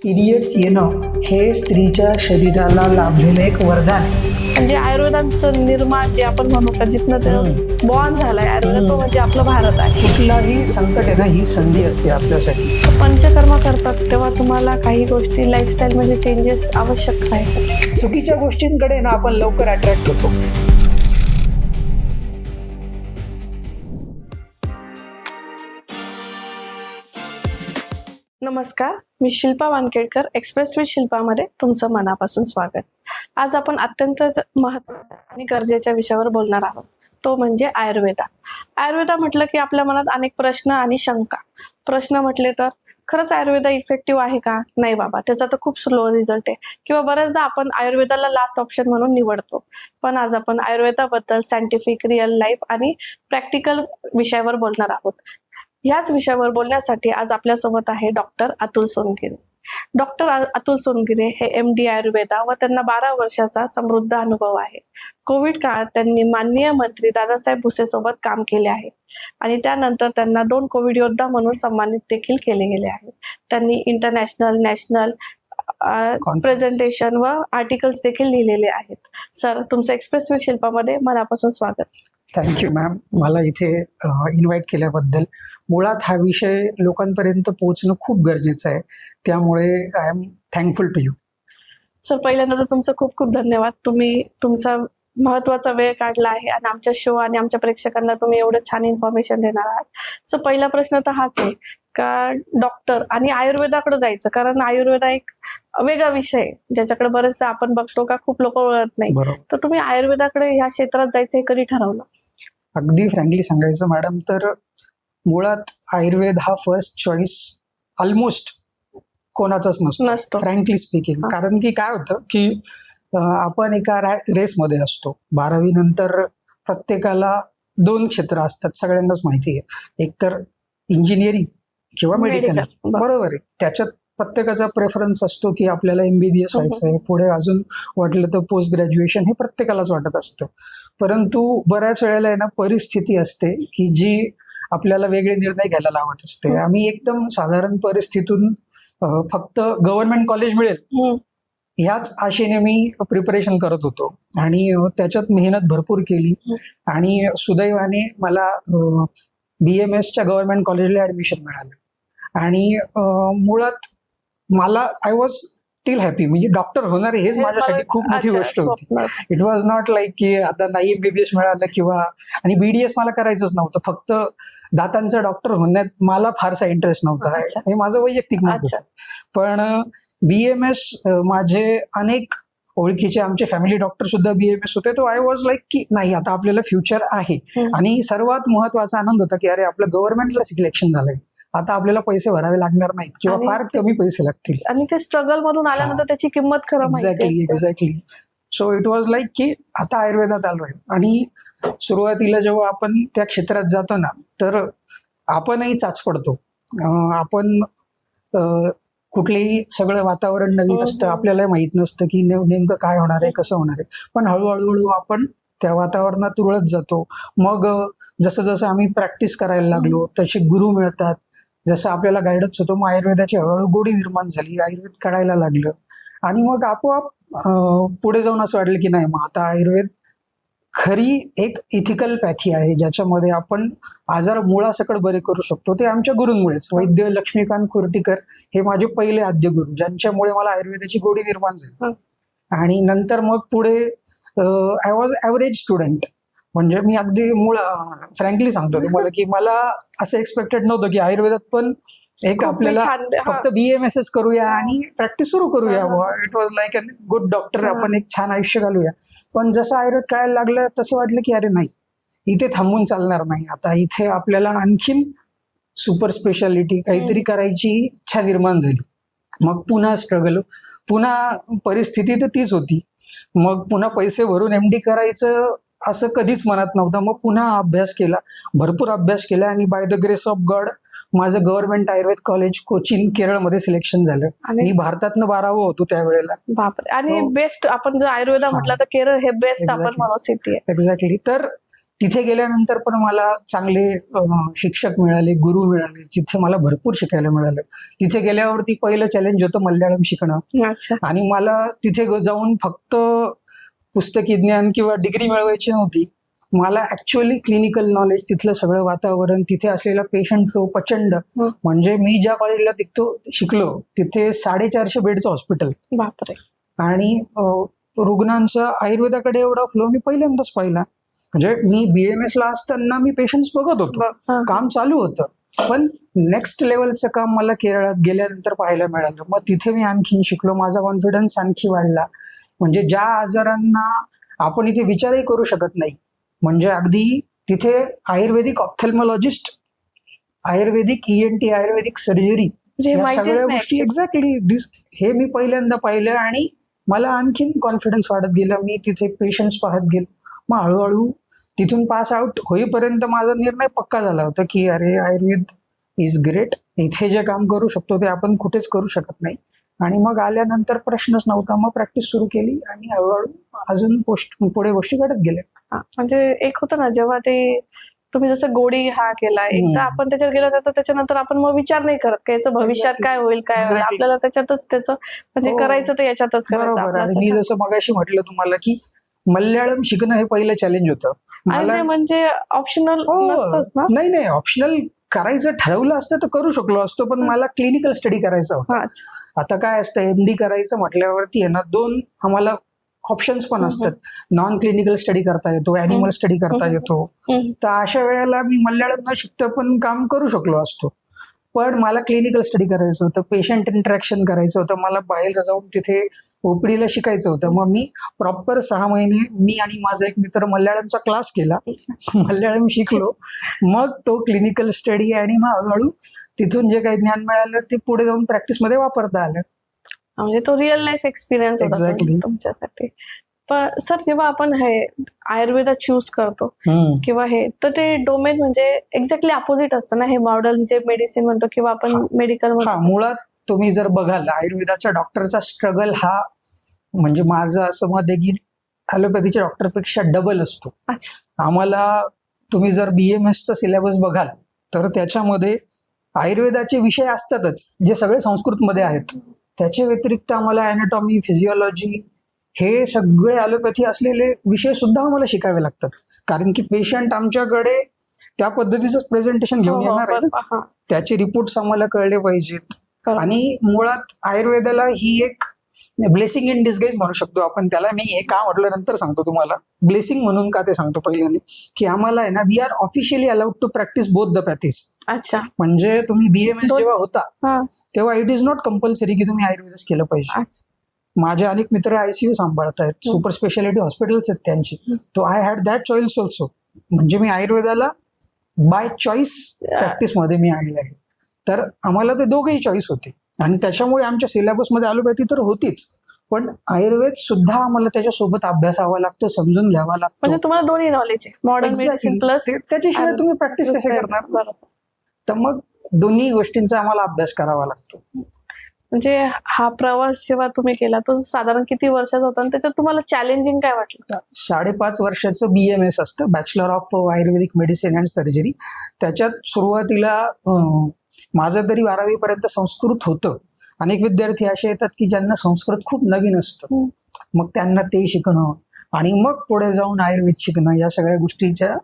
Periods येणं हे स्त्रीच्या शरीराला लाभलेलं एक वरदान आहे. म्हणजे आयुर्वेदाचं निर्माण जे आपण म्हणू का जिथनं ते बॉर्न झालाय आयुर्वेद तो म्हणजे आपलं भारत आहे. कुठलाही संकट आहे ना, ही संधी असते आपल्यासाठी. पंचकर्म करतात तेव्हा तुम्हाला काही गोष्टी लाईफस्टाईल मध्ये चेंजेस आवश्यक आहे. चुकीच्या गोष्टींकडे ना आपण लवकर अट्रॅक्ट होतो. नमस्कार, मी शिल्पा वानखेडकर. एक्सप्रेस विथ शिल्पामध्ये तुमचं मनापासून स्वागत. आज आपण अत्यंत महत्त्वाच्या आणि गरजेच्या विषयावर बोलणार आहोत, तो म्हणजे आयुर्वेदा. आयुर्वेदा म्हटलं की आपल्या मनात अनेक प्रश्न आणि शंका. प्रश्न म्हटले तर खरंच आयुर्वेदा इफेक्टिव्ह आहे का? नाही बाबा, त्याचा तर खूप स्लो रिझल्ट आहे. किंवा बऱ्याचदा आपण आयुर्वेदाला लास्ट ऑप्शन म्हणून निवडतो. पण आज आपण आयुर्वेदाबद्दल सायंटिफिक, रिअल लाईफ आणि प्रॅक्टिकल विषयावर बोलणार आहोत. याच विषयावर बोलण्यासाठी आज आपल्यासोबत आहे डॉक्टर अतुल सोनगिरे. डॉक्टर अतुल सोनगिरे हे MD आयुर्वेदा व त्यांना 12 वर्षाचा समृद्ध अनुभव आहे. कोविड काळात त्यांनी माननीय मंत्री दादासाहेब भुसे सोबत काम केले आहे आणि त्यानंतर त्यांना 2 कोविड योद्धा म्हणून सन्मानित देखील केले गेले आहे. त्यांनी इंटरनॅशनल, नॅशनल प्रेझेंटेशन व आर्टिकल्स देखील लिहिलेले आहेत. सर, तुमचं एक्सप्रेस विथ शिल्पामध्ये मनापासून स्वागत. थँक्यू मॅम, मला इथे इन्व्हाइट केल्याबद्दल. मुळात हा विषय लोकांपर्यंत पोहोचणं खूप गरजेचं आहे, त्यामुळे I am thankful to you. Sir, पहिल्यांदा तर तुमचं खूप खूप धन्यवाद. तुम्ही तुमचा महत्वाचा वेळ काढला आहे आणि आमच्या शो आणि आमच्या प्रेक्षकांना तुम्ही एवढं छान इन्फॉर्मेशन देणार आहात. सो पहिला प्रश्न तर हाच आहे का डॉक्टर आणि आयुर्वेदाकडे जायचं, कारण आयुर्वेदा एक वेगळा विषय आहे ज्याच्याकडे बरेचदा आपण बघतो का खूप लोक ओळखत नाही. तर तुम्ही आयुर्वेदाकडे ह्या क्षेत्रात जायचं हे कधी ठरवलं? अगदी फ्रँकली सांगायचं मॅडम, तर मुळात आयुर्वेद हा फर्स्ट चॉईस ऑलमोस्ट कोणाचाच नसतो, फ्रँकली स्पीकिंग. कारण की काय होतं की आपण एका रेसमध्ये असतो. 12वी नंतर प्रत्येकाला 2 क्षेत्र असतात, सगळ्यांनाच माहिती आहे. एक तर इंजिनिअरिंग किंवा मेडिकल, बरोबर आहे. त्याच्यात प्रत्येकाचा प्रेफरन्स असतो की आपल्याला MBBS व्हायचं आहे, पुढे अजून वाटलं तर पोस्ट ग्रॅज्युएशन, हे प्रत्येकालाच वाटत असतं. परंतु बऱ्याच वेळेला आहे ना, परिस्थिती असते की जी आपल्याला वेगळे निर्णय घ्यायला लावत असते. आम्ही एकदम साधारण परिस्थितीतून फक्त गव्हर्नमेंट कॉलेज मिळेल ह्याच आशेने मी प्रिपरेशन करत होतो आणि त्याच्यात मेहनत भरपूर केली आणि सुदैवाने मला BMSच्या गव्हर्नमेंट कॉलेजला ऍडमिशन मिळालं. आणि मुळात मला आय वॉज टिल हॅपी, म्हणजे डॉक्टर होणार हेच माझ्यासाठी खूप मोठी गोष्ट होती. इट वॉज नॉट लाईक की आता नाही MBBS मिळालं किंवा, आणि BDS मला करायचंच नव्हतं. फक्त दातांचा डॉक्टर होण्यात मला फारसा इंटरेस्ट नव्हता, हे माझं वैयक्तिक मत होतं. पण BMS माझे अनेक ओळखीचे आमचे फॅमिली डॉक्टर सुद्धा BMS होते. तो आय वॉज लाईक की नाही, आता आपल्याला फ्युचर आहे. आणि सर्वात महत्वाचा आनंद होता की अरे, आपलं गव्हर्नमेंटला सिलेक्शन झालंय, आता आपल्याला पैसे भरावे लागणार नाहीत किंवा फार कमी पैसे लागतील. आणि ते स्ट्रगल मधून आल्यानंतर त्याची किंमत खरं exactly. So it was like की आता आयुर्वेदात आलोय. आणि सुरुवातीला जेव्हा आपण त्या क्षेत्रात जातो ना, तर आपणही चाच पडतो. आपण कुठलेही सगळं वातावरण नवीन असतं, आपल्याला माहित नसतं की नेमकं काय होणार आहे, कसं होणार आहे. पण हळूहळू आपण त्या वातावरणात रुळत जातो. मग जसं जसं आम्ही प्रॅक्टिस करायला लागलो तसे गुरु मिळतात, जसं आपल्याला गायडन्स होतो, मग आयुर्वेदाची हळूहळू गोडी निर्माण झाली, आयुर्वेद कळायला लागलं. आणि मग आपोआप पुढे जाऊन असं वाटलं की नाही, मग आता आयुर्वेद खरी एक इथिकल पॅथी आहे ज्याच्यामध्ये आपण आजार मुळासकट बरे करू शकतो. ते आमच्या गुरूंमुळेच. वैद्य लक्ष्मीकांत कुर्टीकर हे माझे पहिले आद्य गुरु, ज्यांच्यामुळे मला आयुर्वेदाची गोडी निर्माण झाली. आणि नंतर मग पुढे आय वॉज ॲव्हरेज स्टुडंट. म्हणजे मी अगदी फ्रँकली सांगतो तुम्हाला की मला असं एक्सपेक्टेड नव्हतं की आयुर्वेदात पण एक आपल्याला फक्त BMSच करूया आणि प्रॅक्टिस सुरू करूया. It was like a good doctor, आपण एक छान आयुष्य घालूया. पण जसं आयुर्वेद कळायला लागलं तसं वाटलं की अरे नाही, इथे थांबून चालणार नाही, आता इथे आपल्याला आणखीन सुपर स्पेशालिटी काहीतरी करायची इच्छा निर्माण झाली. मग पुन्हा स्ट्रगल, पुन्हा परिस्थिती तर तीच होती. मग पुन्हा पैसे भरून MD करायचं असं कधीच मनात नव्हतं. मग पुन्हा अभ्यास केला, भरपूर अभ्यास केला आणि by the grace of God माझं गव्हर्नमेंट आयुर्वेद कॉलेज कोचीन केरळमध्ये सिलेक्शन झालं. मी भारतातनं 12वं होतो त्यावेळेला. बापरे. आणि बेस्ट आपण जर आयुर्वेदा म्हटलं तर केरळ हे बेस्ट आपण म्हणू सिटी आहे. एक्झॅक्टली. तर तिथे गेल्यानंतर पण मला चांगले शिक्षक मिळाले, गुरु मिळाले, जिथे मला भरपूर शिकायला मिळालं. तिथे गेल्यावरती पहिलं चॅलेंज होतं मल्याळम शिकणं. अच्छा. आणि मला तिथे जाऊन फक्त पुस्तकी ज्ञान किंवा डिग्री मिळवायची नव्हती. मला ऍक्च्युअली क्लिनिकल नॉलेज, तिथलं सगळं वातावरण, तिथे असलेला पेशंट फ्लो प्रचंड. म्हणजे मी ज्या कॉलेजला शिकलो तिथे 450 बेडचं हॉस्पिटल. बापरे. आणि रुग्णांचा आयुर्वेदाकडे एवढा फ्लो मी पहिल्यांदाच पाहिला. म्हणजे मी BMS ला असताना मी पेशंट्स बघत होतो, काम चालू होतं, पण नेक्स्ट लेवलचं काम मला केरळात गेल्यानंतर पाहायला मिळालं. मग तिथे मी आणखीन शिकलो, माझा कॉन्फिडन्स आणखी वाढला. म्हणजे ज्या आजारांना आपण इथे विचारही करू शकत नाही, म्हणजे अगदी तिथे आयुर्वेदिक ऑप्थेल्मॉलॉजिस्ट, आयुर्वेदिक ENT, आयुर्वेदिक सर्जरी, या सगळ्या गोष्टी एक्झॅक्टली हे मी पहिल्यांदा पाहिलं. आणि मला आणखीन कॉन्फिडन्स वाढत गेला. मी तिथे पेशंट्स पाहत गेलो. मग हळूहळू तिथून पास आउट होईपर्यंत माझा निर्णय पक्का झाला होता की अरे आयुर्वेद इज ग्रेट, इथे जे काम करू शकतो ते आपण कुठेच करू शकत नाही. आणि मग आल्यानंतर प्रश्नच नव्हता, मग प्रॅक्टिस सुरू केली आणि हळूहळू अजून पुढे गोष्टी घडत गेल्या. म्हणजे एक होतं ना, जेव्हा ते तुम्ही जसं गोडी हा केला, एकदा आपण त्याच्यात गेलो तर त्याच्यानंतर आपण मग विचार नाही करत की याचं भविष्यात काय होईल, काय होईल. आपल्याला त्याच्यातच त्याचं म्हणजे करायचं तर याच्यातच करायचं. मी जसं मगाशी म्हटलं तुम्हाला की मल्याळम शिकणं हे पहिलं चॅलेंज होतं मला. म्हणजे ऑप्शनल नसतंच ना? नाही, ऑप्शनल करायचं ठरवलं असतं तर करू शकलो असतो, पण मला क्लिनिकल स्टडी करायचा होता. आता काय असतं, MD करायचं म्हटल्यावरती आहे ना, 2 आम्हाला ऑप्शन्स पण असतात. नॉन क्लिनिकल स्टडी करता येतो, ऍनिमल स्टडी करता येतो. तर अशा वेळेला मी मल्याळम न शिकता पण काम करू शकलो असतो, पण मला क्लिनिकल स्टडी करायचं होतं, पेशंट इंटरॅक्शन करायचं होतं, मला बाहेर जाऊन तिथे OPDला शिकायचं होतं. मग मी प्रॉपर 6 महिने मी आणि माझा एक मित्र मल्याळमचा क्लास केला, मल्याळम शिकलो, मग तो क्लिनिकल स्टडी, आणि मग हळूहळू तिथून जे काही ज्ञान मिळालं ते पुढे जाऊन प्रॅक्टिसमध्ये वापरता आलं. म्हणजे तो रिअल लाईफ एक्सपिरियन्स होता तुमच्यासाठी. पण सर, जेव्हा आपण हे आयुर्वेदा चूज करतो किंवा हे, तर ते डोमेन म्हणजे एक्झॅक्टली अपोजिट असतं ना, हे मॉडर्न जे मेडिसिन म्हणतो किंवा आपण मेडिकल म्हणतो. मुळात तुम्ही जर बघाल आयुर्वेदाच्या डॉक्टरचा स्ट्रगल हा, म्हणजे माझं असं मत आहे की ॲलोपॅथीच्या डॉक्टरपेक्षा डबल असतो. आम्हाला तुम्ही जर BMSचा सिलेबस बघाल तर त्याच्यामध्ये आयुर्वेदाचे विषय असतातच जे सगळे संस्कृतमध्ये आहेत. त्याच्या व्यतिरिक्त आम्हाला ॲनाटॉमी, फिजिओलॉजी हे सगळे ॲलोपॅथी असलेले विषय सुद्धा आम्हाला शिकावे लागतात, कारण की पेशंट आमच्याकडे त्या पद्धतीचं प्रेझेंटेशन घेऊन येणार आहे, त्याचे रिपोर्ट्स आम्हाला कळले पाहिजेत. आणि मुळात आयुर्वेदाला ही एक ब्लेसिंग इन डिस्गाईज म्हणू शकतो आपण त्याला. मी हे का म्हटलं नंतर सांगतो तुम्हाला. ब्लेसिंग म्हणून का ते सांगतो पहिल्याने, की आम्हाला आहे ना, we are officially allowed to practise both the pathies. अच्छा. म्हणजे तुम्ही BMS जेव्हा होता तेव्हा इट इज नॉट कंपल्सरी की तुम्ही आयुर्वेद केलं पाहिजे. माझे अनेक मित्र ICU सांभाळतायत, सुपर स्पेशालिटी हॉस्पिटल्स आहेत त्यांची. तो I had that choice also. म्हणजे मी आयुर्वेदाला बाय चॉईस प्रॅक्टिस मध्ये मी आलेलो आहे. तर आम्हाला ते दोघेही चॉईस होते, आणि त्याच्यामुळे आमच्या सिलेबसमध्ये ॲलोपॅथी तर होतीच, पण आयुर्वेद सुद्धा आम्हाला त्याच्यासोबत अभ्यासावा लागतो, समजून घ्यावा लागतो. म्हणजे तुम्हाला दोन्ही नॉलेज आहे, मॉडर्न मेडिसिन प्लस. त्याच्याशिवाय तुम्ही प्रॅक्टिस कसे करणार? तर मग दोन्ही गोष्टींचा आम्हाला अभ्यास करावा लागतो. म्हणजे हा प्रवास जेव्हा तुम्ही केला तो साधारण किती वर्षाचा होता, आणि त्याच्यात तुम्हाला चॅलेंजिंग काय वाटलं? 5.5 वर्षाचं BMS असतं, bachelor of Ayurvedic medicine and surgery. त्याच्यात सुरुवातीला माझं तरी 12वी पर्यंत संस्कृत होतं. अनेक विद्यार्थी असे येतात की ज्यांना संस्कृत खूप नवीन असतं, मग त्यांना ते शिकणं आणि मग पुढे जाऊन आयुर्वेद शिकणं, या सगळ्या गोष्टीच्या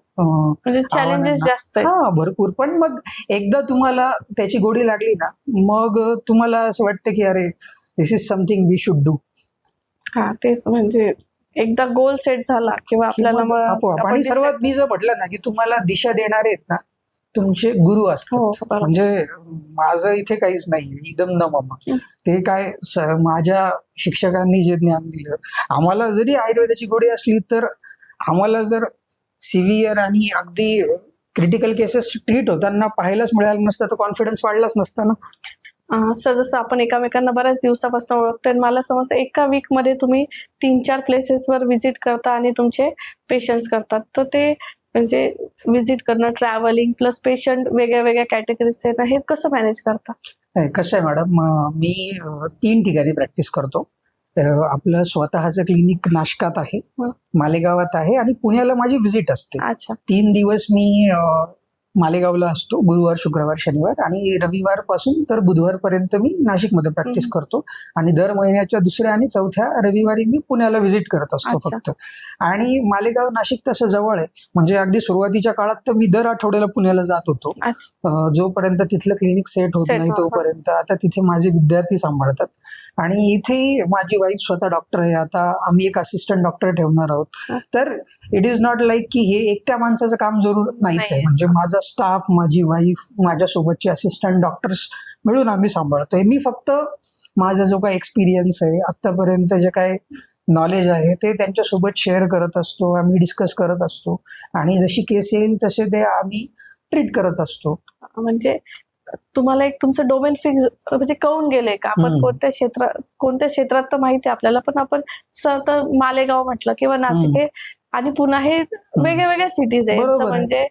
चॅलेंजेस जास्त भरपूर. पण मग एकदा तुम्हाला त्याची गोडी लागली ना, मग तुम्हाला असं वाटतं की अरे this is something we should do. तेच, म्हणजे एकदा गोल सेट झाला किंवा आपल्याला आपोआप. आणि सर्वात मी जर म्हटलं ना की तुम्हाला दिशा देणारे आहेत ना तुमचे गुरु असतात. म्हणजे माझं इथे काहीच नाही, इदम न मम. ते काय माझ्या शिक्षकांनी जे ज्ञान दिलं आम्हाला, जरी आयुर्वेदाची गोडी असली तर आम्हाला जर सिव्हिअर आणि अगदी क्रिटिकल केसेस ट्रीट होताना पाहायलाच मिळालं नसतं तर कॉन्फिडन्स वाढलाच नसता ना. सर, जसं आपण एकमेकांना बऱ्याच दिवसापासून ओळखतोय, मला समजतं एका वीकमध्ये तुम्ही 3-4 प्लेसेसवर व्हिजिट करता आणि तुमचे पेशंट्स करतात. तर ते म्हणजे व्हिजिट करणं, ट्रॅव्हलिंग प्लस पेशंट वेगळ्या वेगळ्या कॅटेगरीज आहेत, हे कसं मॅनेज करता? कसं आहे मॅडम, मी 3 ठिकाणी प्रॅक्टिस करतो. आपलं स्वतःचं क्लिनिक नाशकात आहे, मालेगावात आहे, आणि पुण्याला माझी व्हिजिट असते. अच्छा. 3 दिवस मी मालेगावला असतो, गुरुवार, शुक्रवार, शनिवार, आणि रविवार पासून तर बुधवारपर्यंत मी नाशिकमध्ये प्रॅक्टिस करतो. आणि दर महिन्याच्या 2ऱ्या आणि 4थ्या रविवारी मी पुण्याला व्हिजिट करत असतो फक्त. आणि मालेगाव नाशिक तसं जवळ आहे, म्हणजे अगदी सुरुवातीच्या काळात तर मी दर आठवड्याला पुण्याला जात होतो, जोपर्यंत तिथलं क्लिनिक सेट होत नाही तोपर्यंत. आता तिथे माझे विद्यार्थी सांभाळतात, आणि इथे माझी वाईफ स्वतः डॉक्टर आहे. आता आम्ही एक असिस्टंट डॉक्टर ठेवणार आहोत. तर इट इज नॉट लाईक की हे एकट्या माणसाचं काम जरूर नाहीच आहे. म्हणजे माझा स्टाफ, माझी वाईफ, माझ्यासोबतचे असिस्टंट डॉक्टर्स मिळून आम्ही सांभाळतोय. मी फक्त माझा जो काही एक्सपिरियन्स आहे, आतापर्यंत जे काय नॉलेज आहे ते त्यांच्यासोबत शेअर करत असतो, आम्ही डिस्कस करत असतो, आणि जशी केस येईल तसे ते आम्ही ट्रीट करत असतो. म्हणजे तुम्हाला एक तुमचं डोमेन फिक्स म्हणजे कळून गेले का आपण कोणत्या क्षेत्रात तर माहिती आहे आपल्याला, पण आपण तर मालेगाव म्हटलं किंवा नाशिक हे आणि पुन्हा हे वेगळ्या वेगळ्या सिटीज आहेत, म्हणजे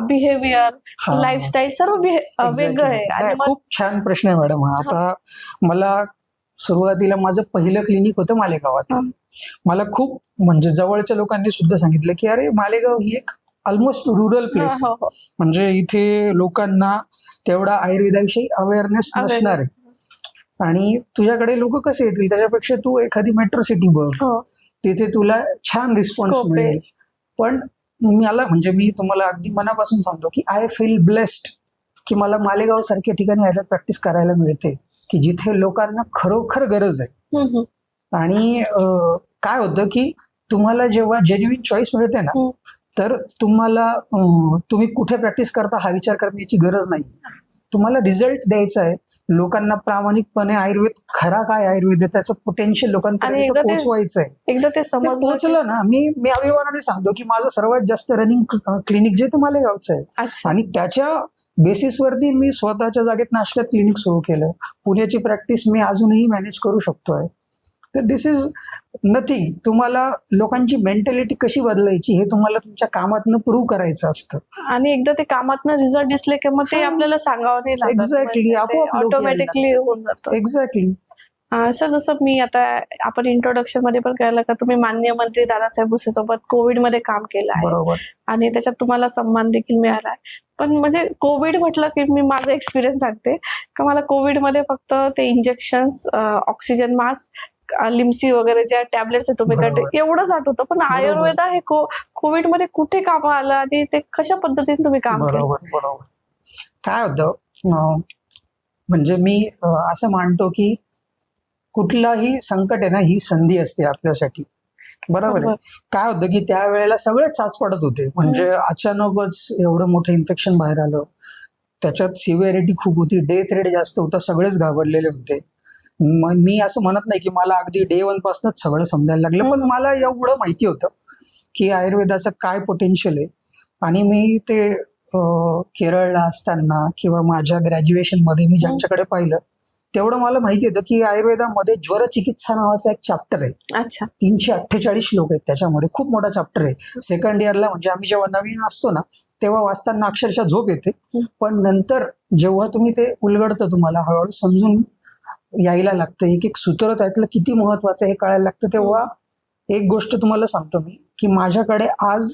बिहेवियर, लाईफस्टाईल सर्व वेगळं आहे. खूप छान प्रश्न आहे मॅडम. आता मला सुरुवातीला माझं पहिलं क्लिनिक होतं मालेगावात. मला खूप म्हणजे जवळच्या लोकांनी सुद्धा सांगितलं की अरे मालेगाव ही एक ऑलमोस्ट रुरल प्लेस, म्हणजे इथे लोकांना तेवढा आयुर्वेदाविषयी अवेअरनेस नसणार आहे, आणि तुझ्याकडे लोक कसे येतील, त्याच्यापेक्षा तू एखादी मेट्रो सिटी बघ, तिथे तुला छान रिस्पॉन्स मिळेल. पण मला म्हणजे मी तुम्हाला अगदी मनापासून सांगतो की आय फील ब्लेस्ड की मला मालेगाव सारख्या ठिकाणी आयुर्वेद प्रॅक्टिस करायला मिळते, की जिथे लोकांना खरोखर गरज आहे. आणि काय होतं की तुम्हाला जेव्हा जेन्युइन चॉईस मिळते ना, तर तुम्ही कुठे प्रॅक्टिस करता हा विचार करण्याची गरज नाही. तुम्हाला रिझल्ट द्यायचा आहे, लोकांना प्रामाणिकपणे आयुर्वेद खरा काय आयुर्वेद आहे त्याचं पोटेन्शियल लोकांपर्यंत पोहोचवायचं आहे. एकदा ते पोहोचलं ना, मी अभिमानाने सांगतो की माझं सर्वात जास्त रनिंग क्लिनिक जे ते मालेगावचं आहे, आणि त्याच्या बेसिसवरती मी स्वतःच्या जागेत नाशकात क्लिनिक सुरू केलं. पुण्याची प्रॅक्टिस मी अजूनही मॅनेज करू शकतोय. तर दिस इज नथिंग. तुम्हाला लोकांची मेंटॅलिटी कशी बदलायची हे तुम्हाला तुमच्या कामातनं प्रूव्ह करायचं असतं, आणि एकदा ते कामातनं रिझल्ट दिसले की मग ते आपल्याला सांगावं नाही लागत. एक्झॅक्टली, ऑटोमॅटिकली होऊन जातं. एक्झॅक्टली. असं जसं मी आता आपण इंट्रोडक्शन मध्ये पण कळलं का तुम्ही माननीय मंत्री दादासाहेब भुसेसोबत कोविड मध्ये काम केलं आहे, बरोबर, आणि त्याच्यात तुम्हाला सन्मान देखील मिळाला आहे. पण म्हणजे कोविड म्हटलं की मी माझा एक्सपिरियन्स सांगते का मला कोविड मध्ये फक्त ते इंजेक्शन्स, ऑक्सिजन मास्क, लिम्सी वगैरे ज्या टॅबलेट्स तुम्ही करते एवढंच आठवतं. पण आयुर्वेद हे कोविड मध्ये कुठे काम आलं आणि ते कशा पद्धतीने तुम्ही काम केलं? बरोबर. काय होतं म्हणजे मी असं मानतो की कुठलाही संकट आहे ना, ही संधी असते आपल्यासाठी. बरोबर आहे. काय होतं की त्यावेळेला सगळेच साच पडत होते, म्हणजे अचानकच एवढं मोठं इन्फेक्शन बाहेर आलं, त्याच्यात सिव्हिअरिटी खूप होती, डेथ रेट जास्त होता, सगळेच घाबरलेले होते. मी असं म्हणत नाही की मला अगदी डे 1 पासूनच सगळं समजायला लागलं, पण मला एवढं माहिती होतं की आयुर्वेदाचं काय पोटेन्शियल आहे. आणि मी ते केरळला असताना किंवा माझ्या ग्रॅज्युएशन मध्ये मी ज्यांच्याकडे पाहिलं तेवढं मला माहिती होतं की आयुर्वेदामध्ये ज्वर चिकित्सा नावाचा एक चॅप्टर आहे. 348 श्लोक आहेत त्याच्यामध्ये, खूप मोठा चॅप्टर आहे. सेकंड इयरला म्हणजे आम्ही जेव्हा नवीन असतो ना तेव्हा वाचताना अक्षरशः झोप येते, पण नंतर जेव्हा तुम्ही ते उलगडतं तुम्हाला हळूहळू समजून यायला लागतं, एक एक सूत्र त्यातलं किती महत्वाचं हे कळायला लागतं. तेव्हा एक गोष्ट तुम्हाला सांगतो मी की माझ्याकडे आज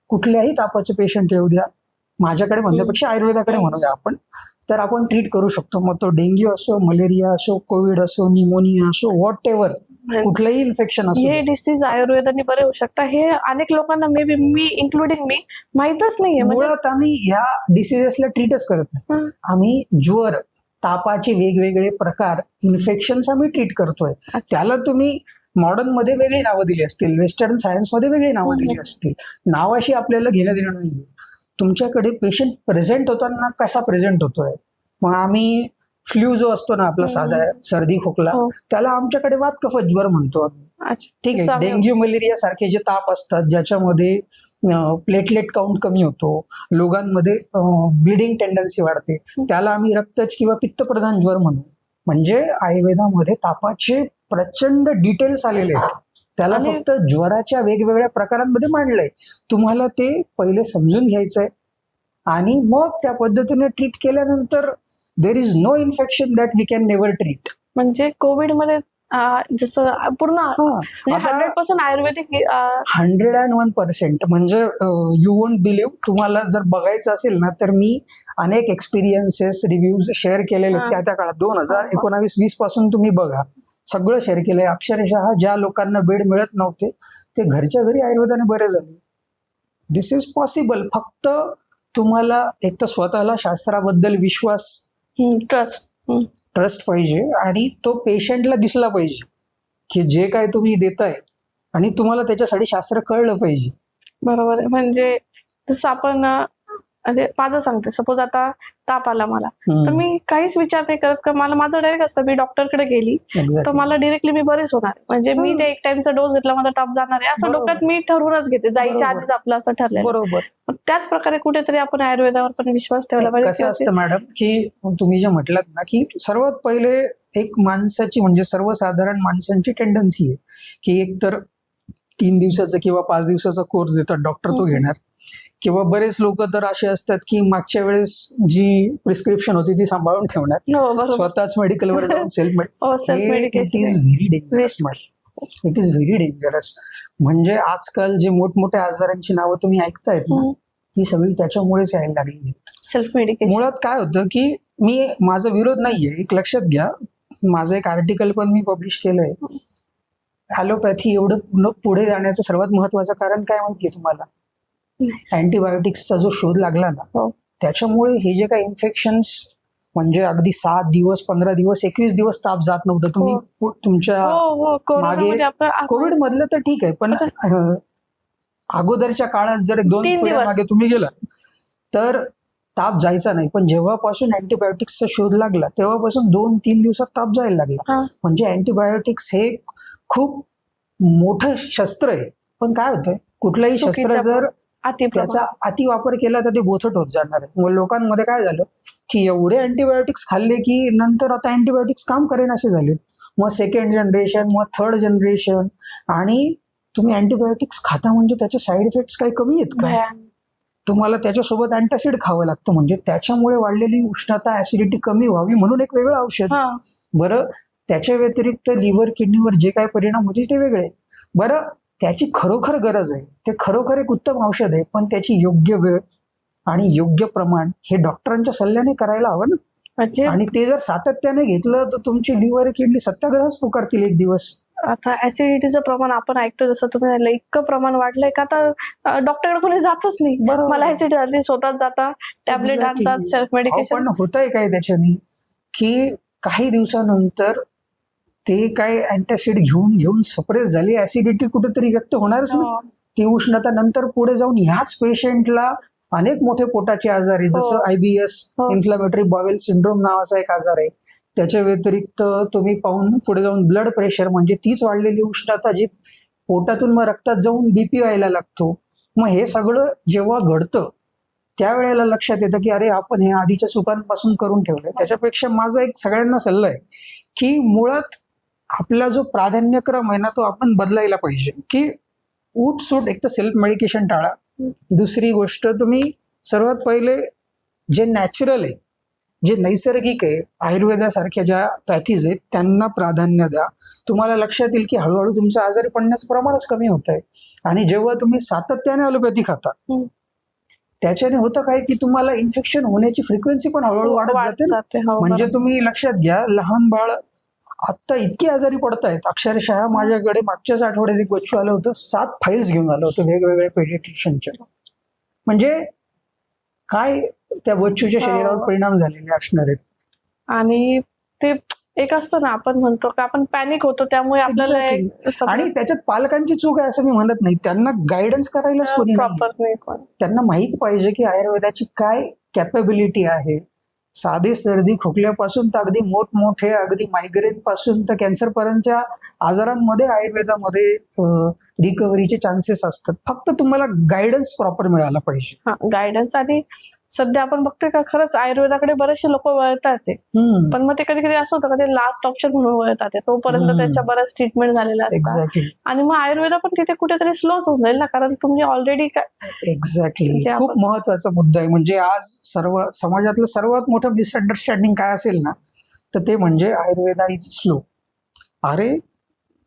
कुठल्याही तापाचे पेशंट येऊ द्या, माझ्याकडे म्हणण्यापेक्षा आयुर्वेदाकडे म्हणूया आपण, तर आपण ट्रीट करू शकतो. मग तो डेंग्यू असो, मलेरिया असो, कोविड असो, निमोनिया असो, व्हॉट एव्हर, कुठलंही इन्फेक्शन असो, हे डिसीज आयुर्वेदाने बरे होऊ शकतात. हे अनेक लोकांना मी इन्क्लुडिंग मी माहितच नाहीये. मुळात आम्ही ह्या डिसीजेसला ट्रीटच करत नाही. आम्ही ज्वर, तापाचे वेगवेगळे प्रकार, इन्फेक्शन्स आम्ही ट्रीट करतोय. त्याला तुम्ही मॉडर्न मध्ये वेगळी नावं दिली असतील, वेस्टर्न सायन्स मध्ये वेगळी नावं दिली असतील, नावाशी आपल्याला घेणं देणं नाहीये. तुमच्याकडे पेशंट प्रेझेंट होताना कसा प्रेझेंट होतोय. मग आम्ही फ्ल्यू जो असतो ना आपला साधा सर्दी खोकला, त्याला आमच्याकडे वात कफत ज्वर म्हणतो आम्ही. ठीक आहे. डेंग्यू मलेरिया सारखे जे ताप असतात ज्याच्यामध्ये प्लेटलेट काउंट कमी होतो, लोकांमध्ये ब्लिडिंग टेंडन्सी वाढते, त्याला आम्ही रक्तच किंवा पित्तप्रधान ज्वर म्हणू. म्हणजे आयुर्वेदामध्ये तापाचे प्रचंड डिटेल्स आलेले आहेत. त्याला फक्त ज्वराच्या वेगवेगळ्या प्रकारांमध्ये मांडलंय. तुम्हाला ते पहिले समजून घ्यायचंय आणि मग त्या पद्धतीने ट्रीट केल्यानंतर there is no infection that we can never treat. म्हणजे कोविड मध्ये जसं पूर्ण म्हणजे आता 100% आयुर्वेदिक 101% म्हणजे यू वोंट बिलीव्ह. तुम्हाला जर बघायचं असेल ना तर मी अनेक एक्सपिरियन्सेस रिव्ह्यूज शेअर केलेले हा. त्या काळात 2019-20 पासून तुम्ही बघा, सगळं शेअर केलंय. अक्षरशः ज्या लोकांना बेड मिळत नव्हते ते घरच्या घरी आयुर्वेदाने बरे झाले. दिस इज पॉसिबल. फक्त तुम्हाला एक तर स्वतःला शास्त्राबद्दल विश्वास, ट्रस्ट पाहिजे आणि तो पेशंटला दिसला पाहिजे की जे काय तुम्ही देताय, आणि तुम्हाला त्याच्यासाठी शास्त्र कळलं पाहिजे. बरोबर आहे. म्हणजे जसं आपण म्हणजे माझं सांगते, सपोज आता ताप आला मला, तर मी काहीच विचार नाही करत का मला माझं डायरेक्ट असतं, मी डॉक्टरकडे गेली तर मला डिरेक्टली मी बरेच होणार. म्हणजे मी ते 1 टाइमचा डोस घेतला माझा ताप जाणार आहे असं डोक्यात मी ठरवूनच घेते, जायच्या आधीच आपलं असं ठरलेलं. बरोबर. त्याच प्रकारे कुठेतरी आपण आयुर्वेदावर पण विश्वास ठेवला पाहिजे. कसं असतं मॅडम की तुम्ही जे म्हटलात ना की सर्वात पहिले एक माणसाची म्हणजे सर्वसाधारण माणसांची टेंडन्सी आहे की एक तर 3 दिवसाचा किंवा 5 दिवसाचा कोर्स देतात डॉक्टर, तो घेणार. किंवा बरेच लोक तर असे असतात की मागच्या वेळेस जी प्रिस्क्रिप्शन होती ती सांभाळून ठेवणार, स्वतःच मेडिकलवर जाऊन self medication. It is very dangerous. It is very dangerous. म्हणजे आजकाल जे मोठमोठ्या आजारांची नावं तुम्ही ऐकतायत ना, ही सगळी त्याच्यामुळेच यायला लागली आहेत. Self medication. मुळात काय होतं की माझा विरोध नाहीये, एक लक्षात घ्या, माझं एक आर्टिकल पण मी पब्लिश केलंय. ॲलोपॅथी एवढं पुढे जाण्याचं सर्वात महत्वाचं कारण काय माहितीये तुम्हाला? अँटीबायोटिक्सचा जो शोध लागला ना, त्याच्यामुळे हे जे काही इन्फेक्शन्स म्हणजे अगदी 7 दिवस 15 दिवस 21 दिवस ताप जात नव्हतं. तुम्ही तुमच्या मागे कोविड मधलं तर ठीक आहे, पण अगोदरच्या काळात जर 2 पिढ्या मागे तुम्ही गेला तर ताप जायचा नाही. पण जेव्हापासून अँटीबायोटिक्सचा शोध लागला तेव्हापासून 2-3 दिवसात ताप जायला लागला. म्हणजे अँटीबायोटिक्स हे खूप मोठं शस्त्र आहे. पण काय होतंय, कुठलंही शस्त्र जर त्याचा अतिवापर केला तर ते बोथट होत जाणार आहे. मग लोकांमध्ये काय झालं की एवढे अँटीबायोटिक्स खाल्ले की नंतर आता अँटीबायोटिक्स काम करेन असे झाले. मग 2nd जनरेशन, मग 3rd जनरेशन. आणि तुम्ही अँटीबायोटिक्स खाता म्हणजे त्याचे साईड इफेक्ट्स काही कमी आहेत का? तुम्हाला त्याच्यासोबत अँटासिड खावं लागतं. म्हणजे त्याच्यामुळे वाढलेली उष्णता, ऍसिडिटी कमी व्हावी म्हणून एक वेगळं औषध. बरं, त्याच्या व्यतिरिक्त लिव्हर किडनीवर जे काय परिणाम होतील ते वेगळे. बरं, त्याची खरोखर गरज आहे, ते खरोखर एक उत्तम औषध आहे, पण त्याची योग्य वेळ आणि योग्य प्रमाण हे डॉक्टरांच्या सल्ल्याने करायला हवं ना. आणि ते जर सातत्याने घेतलं तर तुमची लिव्हर किडनी सत्याग्रहच पुकारतील एक दिवस. आता ऍसिडिटीचं प्रमाण आपण ऐकतो, जसं तुम्ही इतकं प्रमाण वाढलंय का आता डॉक्टरकडे कोणी जातच नाही. मला ऍसिडिटी झाली, स्वतःच जाता टॅबलेट आणतात, सेल्फ मेडिकेशन. पण होतंय काय त्याच्याने की काही दिवसानंतर ते काय अँटासिड घेऊन सप्रेस झाली, ऍसिडिटी कुठेतरी व्यक्त होणारच ना. ती उष्णता नंतर पुढे जाऊन ह्याच पेशंटला अनेक मोठे पोटाचे आजार आहे, जसं IBS, इन्फ्लामेटरी बॉवेल सिंड्रोम नावाचा एक आजार आहे. त्याच्या व्यतिरिक्त तुम्ही पाहून पुढे जाऊन ब्लड प्रेशर, म्हणजे तीच वाढलेली उष्णता जी पोटातून मग रक्तात जाऊन BP व्हायला लागतो. मग हे सगळं जेव्हा घडतं त्यावेळेला लक्षात येतं की अरे आपण हे आधीच्या चुकांपासून करून ठेवलंय. त्याच्यापेक्षा माझा एक सगळ्यांना सल्ला आहे की मुळात आपला जो प्राधान्यक्रम आहे ना तो आपण बदलायला पाहिजे. की सूट एक तर सेल्फ मेडिकेशन टाळा. दुसरी गोष्ट, तुम्ही सर्वात पहिले जे नॅचरल आहे, जे नैसर्गिक आहे, आयुर्वेदासारख्या ज्या पॅथीज आहेत त्यांना प्राधान्य द्या. तुम्हाला लक्षात येईल की हळूहळू तुमचं आजारी पडण्याचं प्रमाणच कमी होत आहे. आणि जेव्हा तुम्ही सातत्याने ॲलोपॅथी खाता त्याच्याने होतं काय की तुम्हाला इन्फेक्शन होण्याची फ्रिक्वेन्सी पण हळूहळू वाढत जाते. म्हणजे तुम्ही लक्षात घ्या, लहान बाळ आता इतके आजारी पडतायत. अक्षरशः माझ्याकडे मागच्याच आठवड्यात एक बच्चू आलं होतं, 7 फाईल्स घेऊन आलं होतं वेगवेगळ्या पेडियाट्रिशियनच्या. म्हणजे काय त्या बच्चूच्या शरीरावर परिणाम झालेले असणार आहेत. आणि ते एक असतं ना, आपण म्हणतो का आपण पॅनिक होतो त्यामुळे आपल्याला आणि त्याच्यात पालकांची चूक आहे असं मी म्हणत नाही. त्यांना गायडन्स करायलाच कोणी नाही. त्यांना माहित पाहिजे की आयुर्वेदाची काय कॅपेबिलिटी आहे. साधे सर्दी खोकल्यापासून तर अगदी मोठमोठे अगदी मायग्रेन पासून तर कॅन्सर पर्यंतच्या आजारांमध्ये आयुर्वेदामध्ये रिकव्हरीचे चान्सेस असतात. फक्त तुम्हाला गायडन्स प्रॉपर मिळाला पाहिजे. गायडन्स. आणि सध्या आपण बघतोय का खरंच आयुर्वेदाकडे बरेचसे लोक वळतात, पण मग ते कधी कधी असं होतं का ते लास्ट ऑप्शन म्हणून वळतात, तोपर्यंत त्यांच्या बऱ्याच ट्रीटमेंट झालेल्या असतात. आणि मग आयुर्वेद पण तिथे कुठेतरी स्लोच होऊन जाईल ना, कारण तुम्ही ऑलरेडी एक्झॅक्टली. खूप महत्वाचा मुद्दा आहे. म्हणजे आज समाजातलं सर्वात मोठं मिसअंडरस्टँडिंग काय असेल ना, तर ते म्हणजे आयुर्वेदा इज स्लो. अरे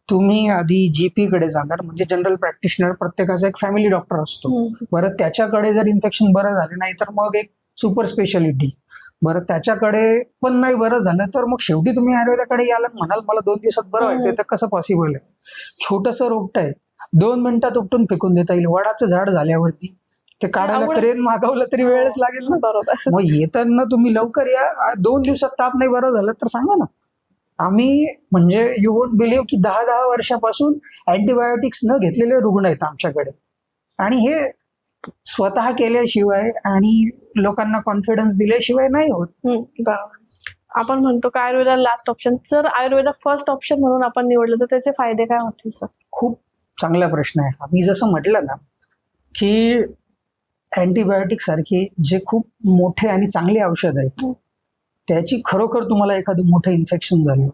तुम्ही आधी जीपी कडे जाणार, म्हणजे जनरल प्रॅक्टिशनर, प्रत्येकाचा एक फॅमिली डॉक्टर असतो. बरं त्याच्याकडे जर इन्फेक्शन बरं झालं नाही तर मग एक सुपर स्पेशालिटी, बरं त्याच्याकडे पण नाही बरं झालं तर मग शेवटी तुम्ही आयुर्वेदाकडे याल, म्हणाल मला 2 दिवसात बरं व्हायचंय, तर कसं पॉसिबल आहे? छोटंसं रोपट आहे, 2 मिनिटात उपटून फेकून देता येईल. वडाचं झाड झाल्यावरती ते काढायला क्रेन मागवलं तरी वेळच लागेल ना. बरोबर. मग येताना तुम्ही लवकर या, 2 दिवसात ताप नाही बरं झालं तर सांगा ना. आम्ही म्हणजे यू वोंट बिलीव्ह की 10 वर्षापासून अँटीबायोटिक्स न घेतलेले रुग्ण आहेत आमच्याकडे, आणि हे स्वतः केल्याशिवाय आणि लोकांना कॉन्फिडन्स दिल्याशिवाय नाही होत. बरोबर. आपण म्हणतो का आयुर्वेदा लास्ट ऑप्शन, जर आयुर्वेदा फर्स्ट ऑप्शन म्हणून आपण निवडलं तर त्याचे फायदे काय होतील सर? खूप चांगला प्रश्न आहे. मी जसं म्हटलं ना की अँटीबायोटिक सारखे जे खूप मोठे आणि चांगले औषध आहेत, त्याची खरोखर तुम्हाला एखादं मोठं इन्फेक्शन झालं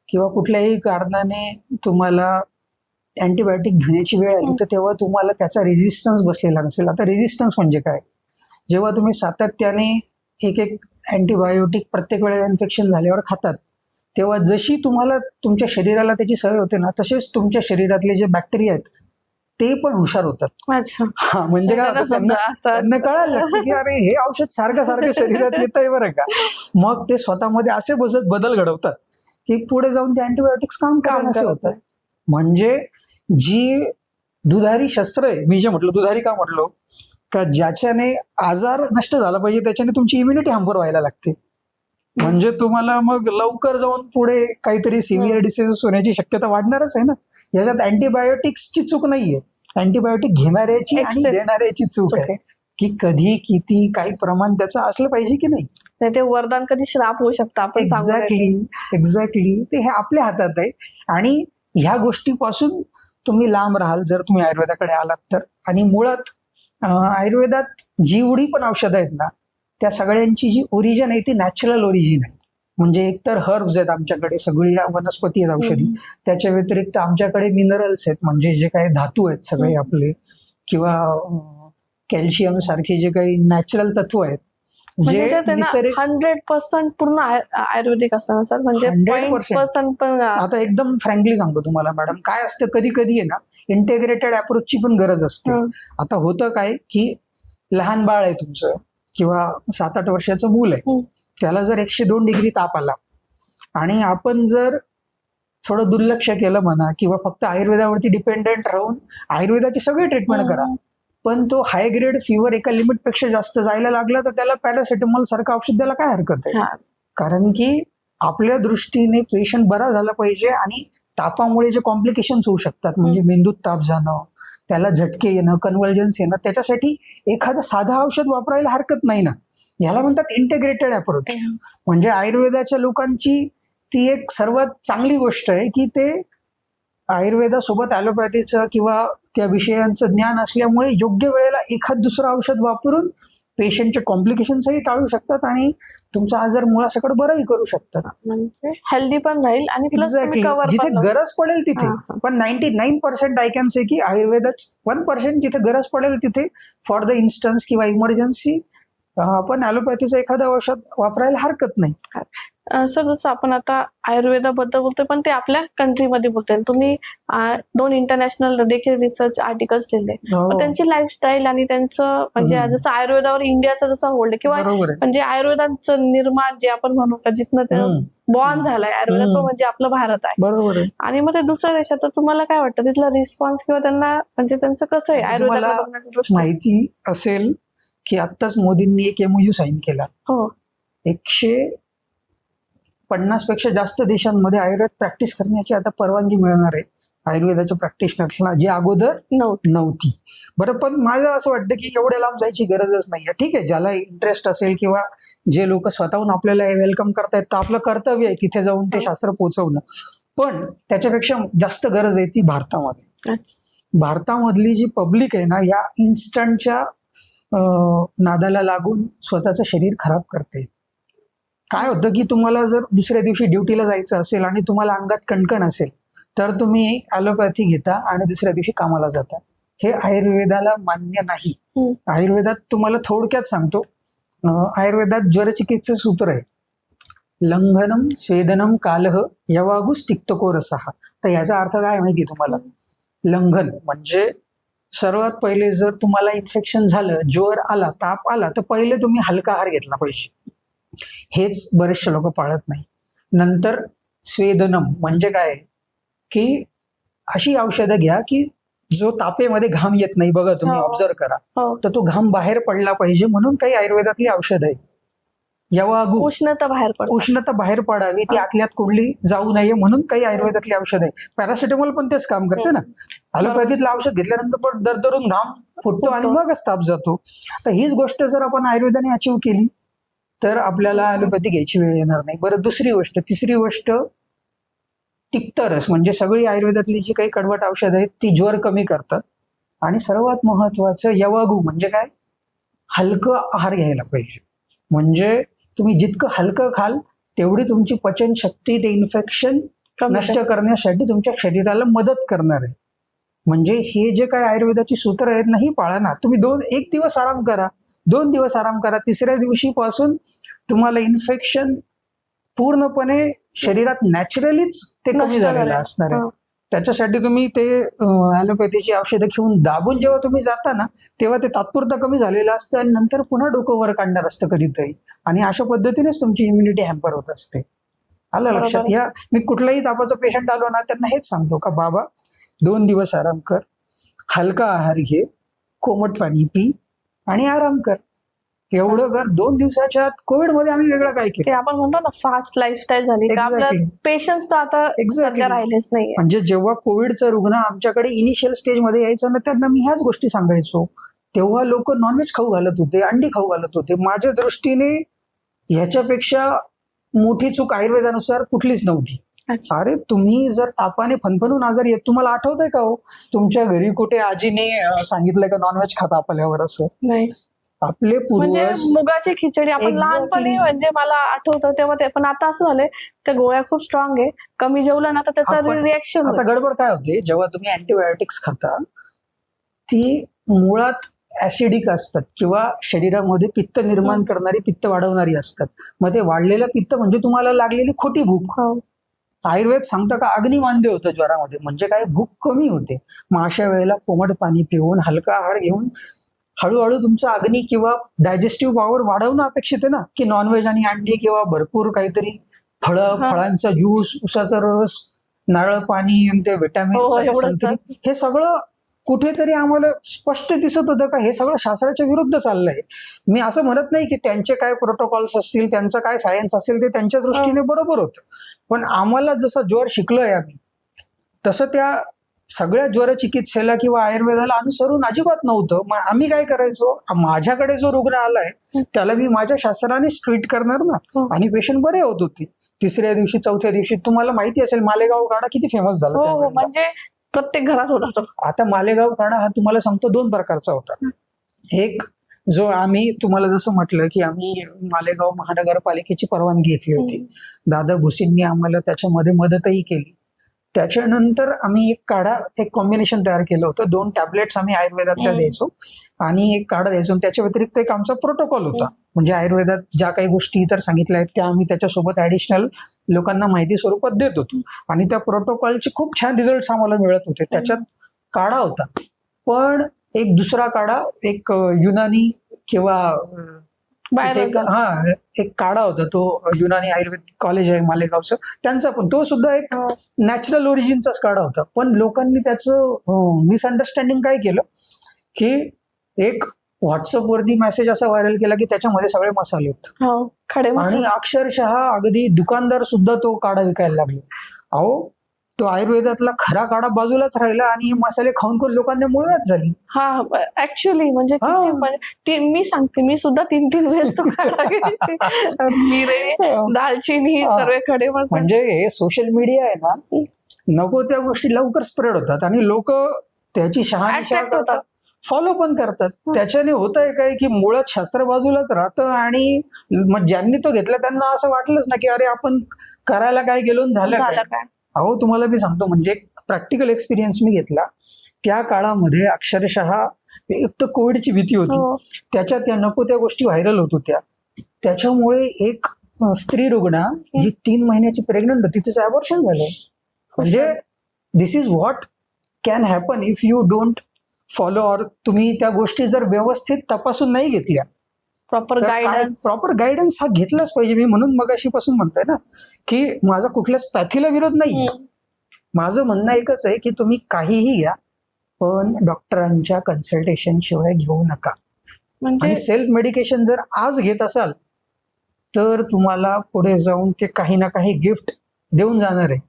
किंवा कुठल्याही कारणाने तुम्हाला अँटीबायोटिक घेण्याची वेळ आली तर तेव्हा तुम्हाला त्याचा रेझिस्टन्स बसलेला नसेल. आता रेझिस्टन्स म्हणजे काय? जेव्हा तुम्ही सातत्याने एक अँटीबायोटिक प्रत्येक वेळेला इन्फेक्शन झाल्यावर खातात, तेव्हा जशी तुम्हाला तुमच्या शरीराला त्याची सवय होते ना, तसेच तुमच्या शरीरातले जे बॅक्टेरिया आहेत ते पण हुशार होतात. अच्छा. हा, म्हणजे काय होतं, त्यांना कळायला लागतं की अरे हे औषध सारखं सारखं शरीरात येत आहे बरं का. मग ते स्वतःमध्ये असे बदल घडवतात की पुढे जाऊन ते अँटीबायोटिक्स काम असे होतात. म्हणजे जी दुधारी शस्त्र आहे, मी जे म्हटलं दुधारी का म्हटलो, का ज्याच्याने आजार नष्ट झाला पाहिजे त्याच्याने तुमची इम्युनिटी हॅम्पर व्हायला लागते. म्हणजे तुम्हाला मग लवकर जाऊन पुढे काहीतरी सिव्हिअर डिसीजेस होण्याची शक्यता वाढणारच आहे ना. याच्यात अँटीबायोटिक्सची चूक नाहीये, अँटीबायोटिक घेणाऱ्याची आणि देणाऱ्याची चूक आहे की कधी किती काही प्रमाण त्याचं असलं पाहिजे की नाही. ते वरदान कधी श्राप होऊ शकतं आपण. एक्झॅक्टली ते हे आपल्या हातात आहे. आणि ह्या गोष्टीपासून तुम्ही लांब राहाल जर तुम्ही आयुर्वेदाकडे आलात तर. आणि मुळात आयुर्वेदात जेवढी पण औषधं आहेत ना, त्या सगळ्यांची जी ओरिजिन आहे ती नॅचरल ओरिजिन आहे. म्हणजे एकतर हर्ब्स आहेत आमच्याकडे, सगळी वनस्पती आहेत औषधी, त्याच्या व्यतिरिक्त आमच्याकडे मिनरल्स आहेत, म्हणजे जे काही धातू आहेत सगळे आपले, किंवा कॅल्शियम सारखे जे काही नॅचरल तत्व आहेत जे 100% पूर्ण आयुर्वेदिक असतं सर, म्हणजे 100% पण. आता एकदम फ्रँकली सांगतो तुम्हाला मॅडम, काय असतं कधी कधी आहे ना इंटिग्रेटेड अप्रोचची पण गरज असते. आता होतं काय की लहान बाळ आहे तुमचं किंवा 7-8 वर्षाचं मूल आहे, त्याला जर 102 डिग्री ताप आला आणि आपण जर थोडं दुर्लक्ष केलं म्हणा किंवा फक्त आयुर्वेदावरती डिपेंडेंट राहून आयुर्वेदाची सगळी ट्रीटमेंट करा, पण तो हाय ग्रेड फिवर एका लिमिट पेक्षा जास्त जायला लागला तर त्याला पॅरासिटामॉल सारखं औषध द्यायला काय हरकत आहे? कारण की आपल्या दृष्टीने पेशंट बरा झाला पाहिजे, आणि तापामुळे जे कॉम्प्लिकेशन्स होऊ शकतात, म्हणजे मेंदूत ताप जाणं, त्याला झटके येणं, कन्व्हल्जन्स येणं, त्याच्यासाठी एखादं साधं औषध वापरायला हरकत नाही ना. याला म्हणतात इंटिग्रेटेड अप्रोच. म्हणजे आयुर्वेदाच्या लोकांची ती एक सर्वात चांगली गोष्ट आहे की ते आयुर्वेदासोबत ॲलोपॅथीचं किंवा त्या विषयांचं ज्ञान असल्यामुळे योग्य वेळेला एखाद दुसरं औषध वापरून पेशंटचे कॉम्प्लिकेशन्सही टाळू शकतात आणि तुमचा आजार मुळासकट बराही करू शकतात. म्हणजे हेल्दी पण राहील आणि एक्झॅक्टली जिथे गरज पडेल तिथे. पण 99% आय कॅन से की आयुर्वेदाच 1% जिथे गरज पडेल तिथे फॉर द इन्स्टन्स किंवा इमर्जन्सी आपण ॲलोपॅथीचं एखादं औषध वापरायला हरकत नाही. सर जसं आपण आता आयुर्वेदाबद्दल बोलतोय पण ते आपल्या कंट्रीमध्ये बोलतोय, तुम्ही 2 इंटरनॅशनल देखील रिसर्च आर्टिकल्स लिहिले, त्यांची लाईफस्टाईल आणि त्यांचं म्हणजे जसं आयुर्वेदावर इंडियाचा जसा होल्ड किंवा म्हणजे आयुर्वेदाचं निर्माण जे आपण म्हणू का जिथनं ते बॉर्न झालाय आयुर्वेद, तो म्हणजे आपलं भारत आहे. बरोबर आहे. आणि मग ते दुसऱ्या देशात, तर तुम्हाला काय वाटतं तिथला रिस्पॉन्स किंवा त्यांना म्हणजे त्यांचं कसं आहे आयुर्वेदाला बघण्याचं दृष्टी? माहिती असेल की आत्ताच मोदींनी एक MOU साईन केला. 150 पेक्षा जास्त देशांमध्ये आयुर्वेद प्रॅक्टिस करण्याची आता परवानगी मिळणार आहे आयुर्वेदाच्या प्रॅक्टिशनर्सना, जी अगोदर नव्हती. बरं, पण मला असं वाटतं की एवढ्या लांब जायची गरजच नाहीये. ठीक आहे, ज्याला इंटरेस्ट असेल किंवा जे लोक स्वतःहून आपल्याला वेलकम करतायत तर आपलं कर्तव्य आहे तिथे जाऊन ते शास्त्र पोहोचवणं. पण त्याच्यापेक्षा जास्त गरज आहे ती भारतामध्ये. भारतामधली जी पब्लिक आहे ना, या इन्स्टंटच्या नादाला लागून स्वतःचं शरीर खराब करते. काय होतं की तुम्हाला जर दुसऱ्या दिवशी ड्युटीला जायचं असेल आणि तुम्हाला अंगात कणकण असेल तर तुम्ही ॲलोपॅथी घेता आणि दुसऱ्या दिवशी कामाला जाता. हे आयुर्वेदाला मान्य नाही. आयुर्वेदात तुम्हाला थोडक्यात सांगतो, आयुर्वेदात ज्वरचिकित्सेचं सूत्र आहे लंघनम स्वेदनम कालह यवागुस तिक्तको रसहा. तर याचा अर्थ काय माहिती तुम्हाला? लंघन म्हणजे सर्वात पहिले जर तुम्हाला इन्फेक्शन झालं, ज्वर आला, ताप आला, तर पहिले तुम्ही हलका आहार घेतला पाहिजे. हेच बरेचसे लोक पाळत नाही. नंतर स्वेदनम म्हणजे काय की अशी औषधं घ्या की जो तापेमध्ये घाम येत नाही, बघा तुम्ही ऑब्झर्व करा, तर तो घाम बाहेर पडला पाहिजे म्हणून काही आयुर्वेदातली औषध आहे. यवागु उष्णता बाहेर पडावी, ती आतल्यात कोंडली जाऊ नये म्हणून काही आयुर्वेदातली औषध आहे. पॅरासिटामॉल पण तेच काम करते ना. ॲलोपॅथीतलं औषध घेतल्यानंतर पण दरदरून घाम फुटतो आणि मगच ताप जातो. तर हीच गोष्ट जर आपण आयुर्वेदाने अचीव केली तर आपल्याला ॲलोपॅथी घ्यायची वेळ येणार नाही. बरं, दुसरी गोष्ट, तिसरी गोष्ट तिक्तरस म्हणजे सगळी आयुर्वेदातली जी काही कडवट औषध आहेत ती ज्वर कमी करतात. आणि सर्वात महत्वाचं यवागु म्हणजे काय? हलकं आहार घ्यायला पाहिजे. म्हणजे तुम्ही जितकं हलकं खाल तेवढी तुमची पचन शक्ती ते इन्फेक्शन नष्ट करण्यासाठी तुमच्या शरीराला मदत करणार आहे. म्हणजे हे जे काही आयुर्वेदाची सूत्र आहेत ना, ही पाळा ना. तुम्ही एक दिवस आराम करा, 2 दिवस आराम करा, तिसऱ्या दिवशीपासून तुम्हाला इन्फेक्शन पूर्णपणे शरीरात नॅचरलीच ते कमी झालेलं असणार आहे. त्याच्यासाठी तुम्ही ते ॲलोपॅथीची औषधं घेऊन दाबून जेव्हा तुम्ही जाता ना, तेव्हा ते तात्पुरतं कमी झालेलं असतं आणि नंतर पुन्हा डोकं वर काढणार असतं कधीतरी. आणि अशा पद्धतीनेच तुमची इम्युनिटी हॅम्पर होत असते. आलं लक्षात? या मी कुठलाही तापाचा पेशंट आलो ना, त्यांना हेच सांगतो का बाबा 2 दिवस आराम कर, हलका आहार घे, कोमट पाणी पी आणि आराम कर. एवढं कर. 2 दिवसाच्या आत कोविडमध्ये आम्ही वेगळं काय केलं? आपण म्हणतो ना फास्ट लाईफस्टाईल झाली, पेशन्स तर आता सध्या राहिलेच नाही. म्हणजे जेव्हा कोविडचा रुग्ण आमच्याकडे इनिशियल स्टेजमध्ये यायचा ना, त्यांना मी ह्याच गोष्टी सांगायचो. तेव्हा लोक नॉनव्हेज खाऊ घालत होते, अंडी खाऊ घालत होते. माझ्या दृष्टीने ह्याच्यापेक्षा मोठी चूक आयुर्वेदानुसार कुठलीच नव्हती. अरे तुम्ही जर तापाने फनफनून आजारी येत, तुम्हाला आठवतंय का हो तुमच्या घरी कुठे आजीने सांगितलंय का नॉनव्हेज खाता तापल्यावर? असं नाही. आपले पूर्वज मुगाची खिचडी आपण लहानपणी म्हणजे मला आठवतं तेव्हा ते, पण आता असं झालंय त्या गोळ्या खूप स्ट्रॉंग आहे, कमी जेवलं ना तर त्याचा रिएक्शन. आता गडबड काय होते, जेव्हा तुम्ही अँटीबायोटिक्स खाता ती मुळात ऍसिडिक असतात किंवा शरीरामध्ये पित्त निर्माण करणारी, पित्त वाढवणारी असतात. मग ते वाढलेलं पित्त म्हणजे तुम्हाला लागलेली खोटी भूक. आयुर्वेद सांगतं का अग्निमांद्य होतं ज्वरामध्ये, म्हणजे काय भूक कमी होते. मग अशा वेळेला कोमट पाणी पिऊन हलका आहार घेऊन हळूहळू तुमचा अग्नी किंवा डायजेस्टिव्ह पॉवर वाढवणं अपेक्षित आहे ना, की नॉनव्हेज आणि अंडी किंवा भरपूर काहीतरी फळांचा ज्यूस, उसाचा रस, नारळ पाणी आणि ते व्हिटॅमिन, हे सगळं कुठेतरी आम्हाला स्पष्ट दिसत होतं का हे सगळं शास्त्राच्या विरुद्ध चाललंय. मी असं म्हणत नाही की त्यांचे काय प्रोटोकॉल्स असतील, त्यांचं काय सायन्स असेल ते त्यांच्या दृष्टीने बरोबर होतं, पण आम्हाला जसं ज्वर शिकलोय आम्ही तसं त्या सगळ्या ज्वर चिकित्सेला किंवा आयुर्वेदाला अनुसरून अजिबात नव्हतं. मग आम्ही काय करायचो, माझ्याकडे जो रुग्ण आलाय त्याला मी माझ्या शास्त्राने ट्रीट करणार ना, आणि पेशंट बरे होत होते. तिसऱ्या दिवशी, चौथ्या दिवशी तुम्हाला माहिती असेल मालेगाव काढा किती फेमस झाला, म्हणजे प्रत्येक घरात होता. आता मालेगाव काढा हा तुम्हाला सांगतो 2 प्रकारचा होता. एक जो आम्ही तुम्हाला जसं म्हटलं की आम्ही मालेगाव महानगरपालिकेची परवानगी घेतली होती, दादा भुसींनी आम्हाला त्याच्यामध्ये मदतही केली. त्याच्यानंतर आम्ही एक कॉम्बिनेशन तयार केलं होतं. 2 टॅबलेट्स आम्ही आयुर्वेदातल्या द्यायचो आणि एक काढा द्यायचो. त्याच्या व्यतिरिक्त एक आमचा प्रोटोकॉल होता, म्हणजे आयुर्वेदात ज्या काही गोष्टी इतर सांगितल्या आहेत त्या आम्ही त्याच्यासोबत ऍडिशनल लोकांना माहिती स्वरूपात देत होतो. आणि त्या प्रोटोकॉलचे खूप छान रिझल्ट आम्हाला मिळत होते. त्याच्यात काढा होता, पण एक दुसरा काढा, एक युनानी किंवा एक काढा होता, तो युनानी आयुर्वेद कॉलेज आहे मालेगावचं, त्यांचा पण तो सुद्धा एक नॅचरल ओरिजिनचाच काढा होता. पण लोकांनी त्याचं मिसअंडरस्टँडिंग काय केलं की एक व्हॉट्सअपवरती मेसेज असा व्हायरल केला की त्याच्यामध्ये सगळे मसाले आहेत आणि अक्षरशः अगदी दुकानदार सुद्धा तो काढा विकायला लागले. अहो तो आयुर्वेदातला खरा काढा बाजूलाच राहिला आणि मसाले खाऊन खाऊन लोकांना मुळव्याध झाली. ऍक्च्युअली म्हणजे मी सांगते, मी सुद्धा 3-3 वेळेस तो काढा घ्यायचे. मिरे, दालचिनी, सर्व खडे मसाले. म्हणजे हे सोशल मीडिया आहे ना, नको त्या गोष्टी लवकर स्प्रेड होतात आणि लोक त्याची शहानिशा करतात, फॉलो पण करतात. त्याच्याने होत आहे काय की मुळात शास्त्र बाजूलाच राहतं आणि मग ज्यांनी तो घेतला त्यांना असं वाटलंच ना की अरे आपण करायला काय गेलो झालं काय. अहो तुम्हाला मी सांगतो, म्हणजे प्रॅक्टिकल एक्सपिरियन्स मी घेतला. त्या काळामध्ये अक्षरशः एक तर कोविडची भीती होती, त्याच्यात त्या नको त्या गोष्टी व्हायरल होत होत्या. त्याच्यामुळे एक स्त्री रुग्ण जी 3 महिन्याची प्रेग्नंट होती तिचं अबॉर्शन झालं. म्हणजे this is what can happen if you don't follow, और तुम्ही त्या गोष्टी जर व्यवस्थित तपासून नाही घेतल्या. Proper guidance. प्रॉपर गायडन्स हा घेतलाच पाहिजे. मी म्हणून मगाशी पासून म्हणतोय ना की माझा कुठल्याच पॅथीला विरोध नाही. माझं म्हणणं एकच आहे की तुम्ही काहीही घ्या पण डॉक्टरांच्या कन्सल्टेशन शिवाय घेऊ नका. आणि सेल्फ मेडिकेशन जर आज घेत असाल तर तुम्हाला पुढे जाऊन ते काही ना काही गिफ्ट देऊन जाणार आहे.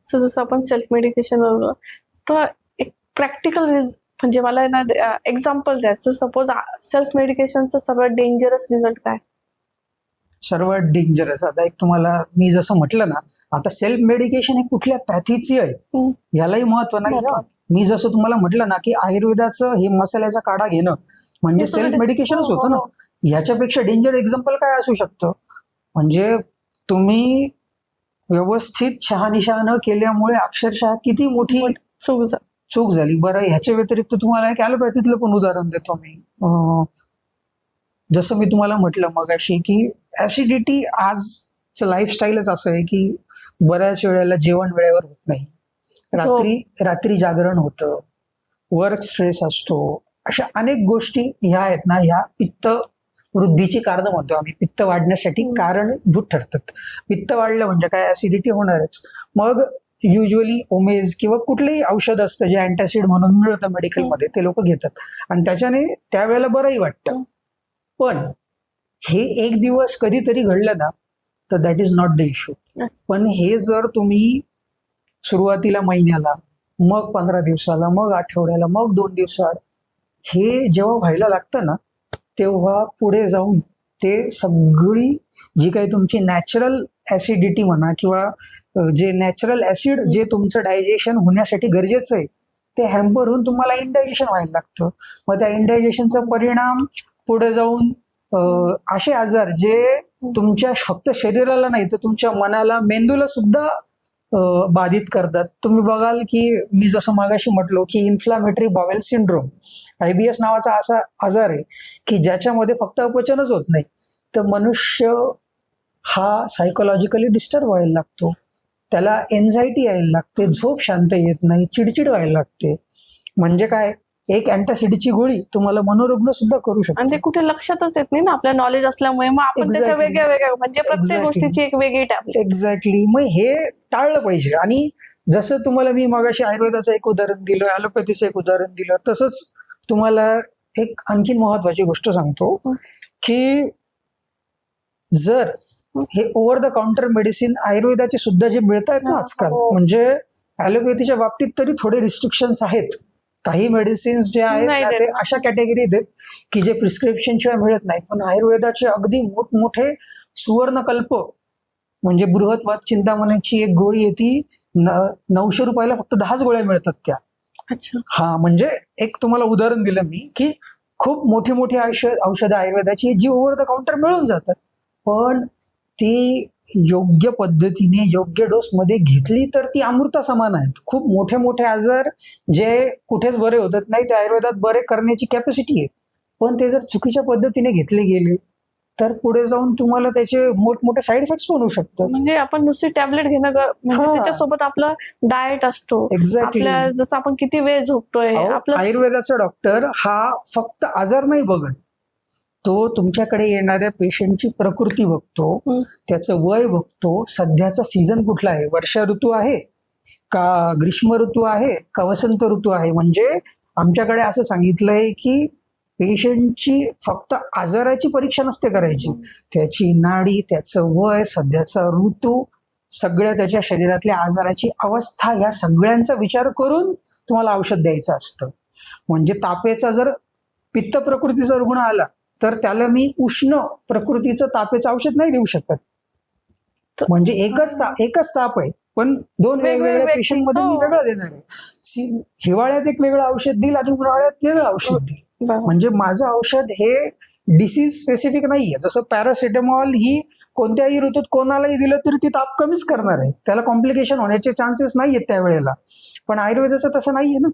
सो जसं आपण सेल्फ मेडिकेशन तर एक प्रॅक्टिकल म्हणजे मला एक्झाम्पल द्यायचं. सपोज सेल्फ मेडिकेशनचं सर्वात डेंजरस रिझल्ट काय? सर्वात डेंजरस आता एक तुम्हाला मी जसं म्हटलं ना, आता सेल्फ मेडिकेशन हे कुठल्या पॅथीची आहे यालाही महत्व नाही. मी जसं तुम्हाला म्हटलं ना की आयुर्वेदाचं हे मसाल्याचा काढा घेणं म्हणजे सेल्फ मेडिकेशनच होतं ना. ह्याच्यापेक्षा डेंजर एक्झाम्पल काय असू शकतं? म्हणजे तुम्ही व्यवस्थित शहानिशा न केल्यामुळे अक्षरशः किती मोठी चूक झाली. बरं, ह्याच्या व्यतिरिक्त तुम्हाला एक ॲलोपॅथीतलं पण उदाहरण देतो मी. जसं मी तुम्हाला म्हटलं मगाशी की ऍसिडिटी आजचं लाईफस्टाईलच असं आहे की बऱ्याच वेळेला जेवण वेळेवर होत नाही, रात्री जागरण होतं, वर्क स्ट्रेस असतो. अशा अनेक गोष्टी ह्या आहेत ना, ह्या पित्त वृद्धीची कारण म्हणतो आम्ही. पित्त वाढण्यासाठी कारणभूत ठरतात. पित्त वाढलं म्हणजे काय, ऍसिडिटी होणारच. मग युजली ओमेज किंवा कुठलंही औषध असतं जे अँटासिड म्हणून मिळतं मेडिकलमध्ये, ते लोक घेतात आणि त्याच्याने त्यावेळेला बरंही वाटतं. पण हे एक दिवस कधीतरी घडलं ना तर that is not the issue. पण हे जर तुम्ही सुरुवातीला महिन्याला, मग 15 दिवसाला, मग आठवड्याला, मग 2 दिवसात हे जेव्हा व्हायला लागतं ना तेव्हा पुढे जाऊन ते सगळी जी काही तुमची नॅचरल ऍसिडिटी म्हणा किंवा जे नॅचरल ऍसिड जे तुमचं डायजेशन होण्यासाठी गरजेचं आहे ते हॅम्पर होऊन तुम्हाला इंडायजेशन व्हायला लागतं. मग त्या इंडायजेशनचा परिणाम पुढे जाऊन असे आजार जे तुमच्या फक्त शरीराला नाही तर तुमच्या मनाला, मेंदूला सुद्धा बाधित करतात. तुम्ही बघाल की मी जसं मागाशी म्हटलो की इन्फ्लामेटरी बावेल सिंड्रोम, IBS नावाचा असा आजार आहे की ज्याच्यामध्ये फक्त अपचनच होत नाही तर मनुष्य हा सायकोलॉजिकली डिस्टर्ब व्हायला लागतो, त्याला एन्झायटी यायला लागते, झोप शांत येत नाही, चिडचिड व्हायला लागते. म्हणजे काय, एक अँटासिडची गोळी तुम्हाला मनोरुग्ण सुद्धा करू शकते. आणि ते कुठे लक्षातच येत नाही ना आपल्या नॉलेज असल्यामुळे. मग आपण त्याच्या वेगळ्या वेगळ्या म्हणजे प्रत्येक गोष्टीची एक वेगळी टॅबलेट. एक्झॅक्टली. मग हे टाळलं पाहिजे. आणि जसं तुम्हाला मी मगाशी आयुर्वेदाचं एक उदाहरण दिलं, ॲलोपॅथीचं एक उदाहरण दिलं, तसंच तुम्हाला एक आणखीन महत्वाची गोष्ट सांगतो की जर हे ओव्हर द काउंटर मेडिसिन आयुर्वेदाचे सुद्धा जे मिळत आहेत ना आजकाल, म्हणजे ॲलोपॅथीच्या बाबतीत तरी थोडे रिस्ट्रिक्शन्स आहेत. काही मेडिसिन्स जे आहेत ना ते अशा कॅटेगरीत आहेत की जे प्रिस्क्रिप्शन शिवाय मिळत नाही. पण आयुर्वेदाचे अगदी मोठमोठे सुवर्णकल्प म्हणजे बृहत्वाद चिंतामणीची एक गोळी येते 900 रुपयाला फक्त 10 गोळ्या मिळतात त्या. अच्छा. हा, म्हणजे एक तुम्हाला उदाहरण दिलं मी की खूप मोठी मोठी औषधं आयुर्वेदाची जी ओव्हर द काउंटर मिळून जातात पण ती योग्य पद्धतीने योग्य डोस मध्ये घेतली तर ती अमृता समान आहेत. खूप मोठे मोठे आजार जे कुठेच बरे होत नाही ते आयुर्वेदात बरे करण्याची कॅपॅसिटी आहे. पण ते जर चुकीच्या पद्धतीने घेतले गेले तर पुढे जाऊन तुम्हाला त्याचे मोठमोठे साईड इफेक्ट्स पण होऊ शकतात. म्हणजे आपण नुसती टॅबलेट घेणं म्हणजे त्याच्यासोबत आपलं डाएट असतो. एक्झॅक्टली. जसं आपण किती वेळ झोपतोय. आयुर्वेदाचा डॉक्टर हा फक्त आजार नाही बघत, तो तुमच्याकडे येणाऱ्या पेशंटची प्रकृती बघतो, त्याचं वय बघतो, सध्याचा सीझन कुठला आहे, वर्षा ऋतू आहे का ग्रीष्म ऋतू आहे का वसंत ऋतू आहे. म्हणजे आमच्याकडे असं सांगितलंय की पेशंटची फक्त आजाराची परीक्षा नसते करायची, त्याची नाडी, त्याचं वय, सध्याचा ऋतू, सगळ्या त्याच्या शरीरातल्या आजाराची अवस्था या सगळ्यांचा विचार करून तुम्हाला औषध द्यायचं असतं. म्हणजे तापेचा जर पित्त प्रकृतीचा रुग्ण आला तर त्याला मी उष्ण प्रकृतीचं तापेचं औषध नाही देऊ शकत. म्हणजे एकच ताप आहे पण 2 वेगवेगळ्या पेशंट मध्ये मी वेगळं देणार आहे. हिवाळ्यात एक वेगळं औषध देईल आणि उन्हाळ्यात वेगळं औषध देईल. म्हणजे माझं औषध हे डिसीज स्पेसिफिक नाहीये. जसं पॅरासिटामॉल ही कोणत्याही ऋतूत कोणालाही दिलं तरी ती ताप कमीच करणार आहे, त्याला कॉम्प्लिकेशन होण्याचे चान्सेस नाहीयेत त्यावेळेला. पण आयुर्वेदाचं तसं नाहीये ना.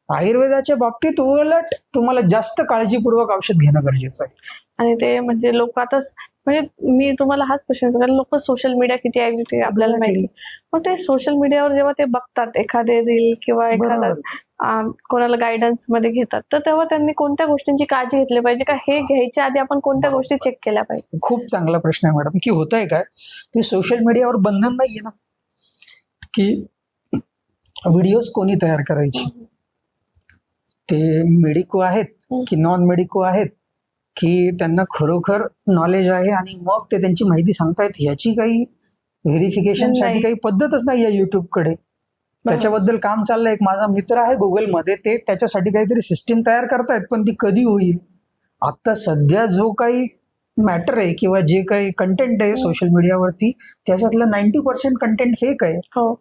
आयुर्वेदाच्या बाबतीत उलट तुम्हाला जास्त काळजीपूर्वक औषध घेणं गरजेचं आहे. आणि ते म्हणजे लोक आताच म्हणजे मी तुम्हाला हाच क्वेश्चन कारण लोक सोशल मीडिया किती ऍक्टिव्ह आपल्याला माहिती. मग ते सोशल मीडियावर जेव्हा ते बघतात एखादे रील किंवा एखादा कोणाला गायडन्स मध्ये घेतात तर तेव्हा त्यांनी कोणत्या गोष्टींची काळजी घेतली पाहिजे का हे घ्यायच्या आधी आपण कोणत्या गोष्टी चेक केल्या पाहिजे? खूप चांगला प्रश्न आहे मॅडम. की होत आहे काय की सोशल मीडियावर बंधन नाहीये ना की व्हिडिओज कोणी तयार करायची, ते मेडिको आहेत की नॉन मेडिको आहेत की त्यांना खरोखर नॉलेज आहे आणि मग ते त्यांची माहिती सांगतायत याची काही व्हेरिफिकेशन साठी काही पद्धतच नाही आहे युट्यूबकडे. त्याच्याबद्दल काम चाललंय. एक माझा मित्र आहे गुगलमध्ये, ते त्याच्यासाठी काहीतरी सिस्टीम तयार करतायत पण ती कधी होईल. आता सध्या जो काही मॅटर आहे किंवा जे काही कंटेंट आहे सोशल मीडियावरती त्याच्यातलं 90% कंटेंट फेक आहे.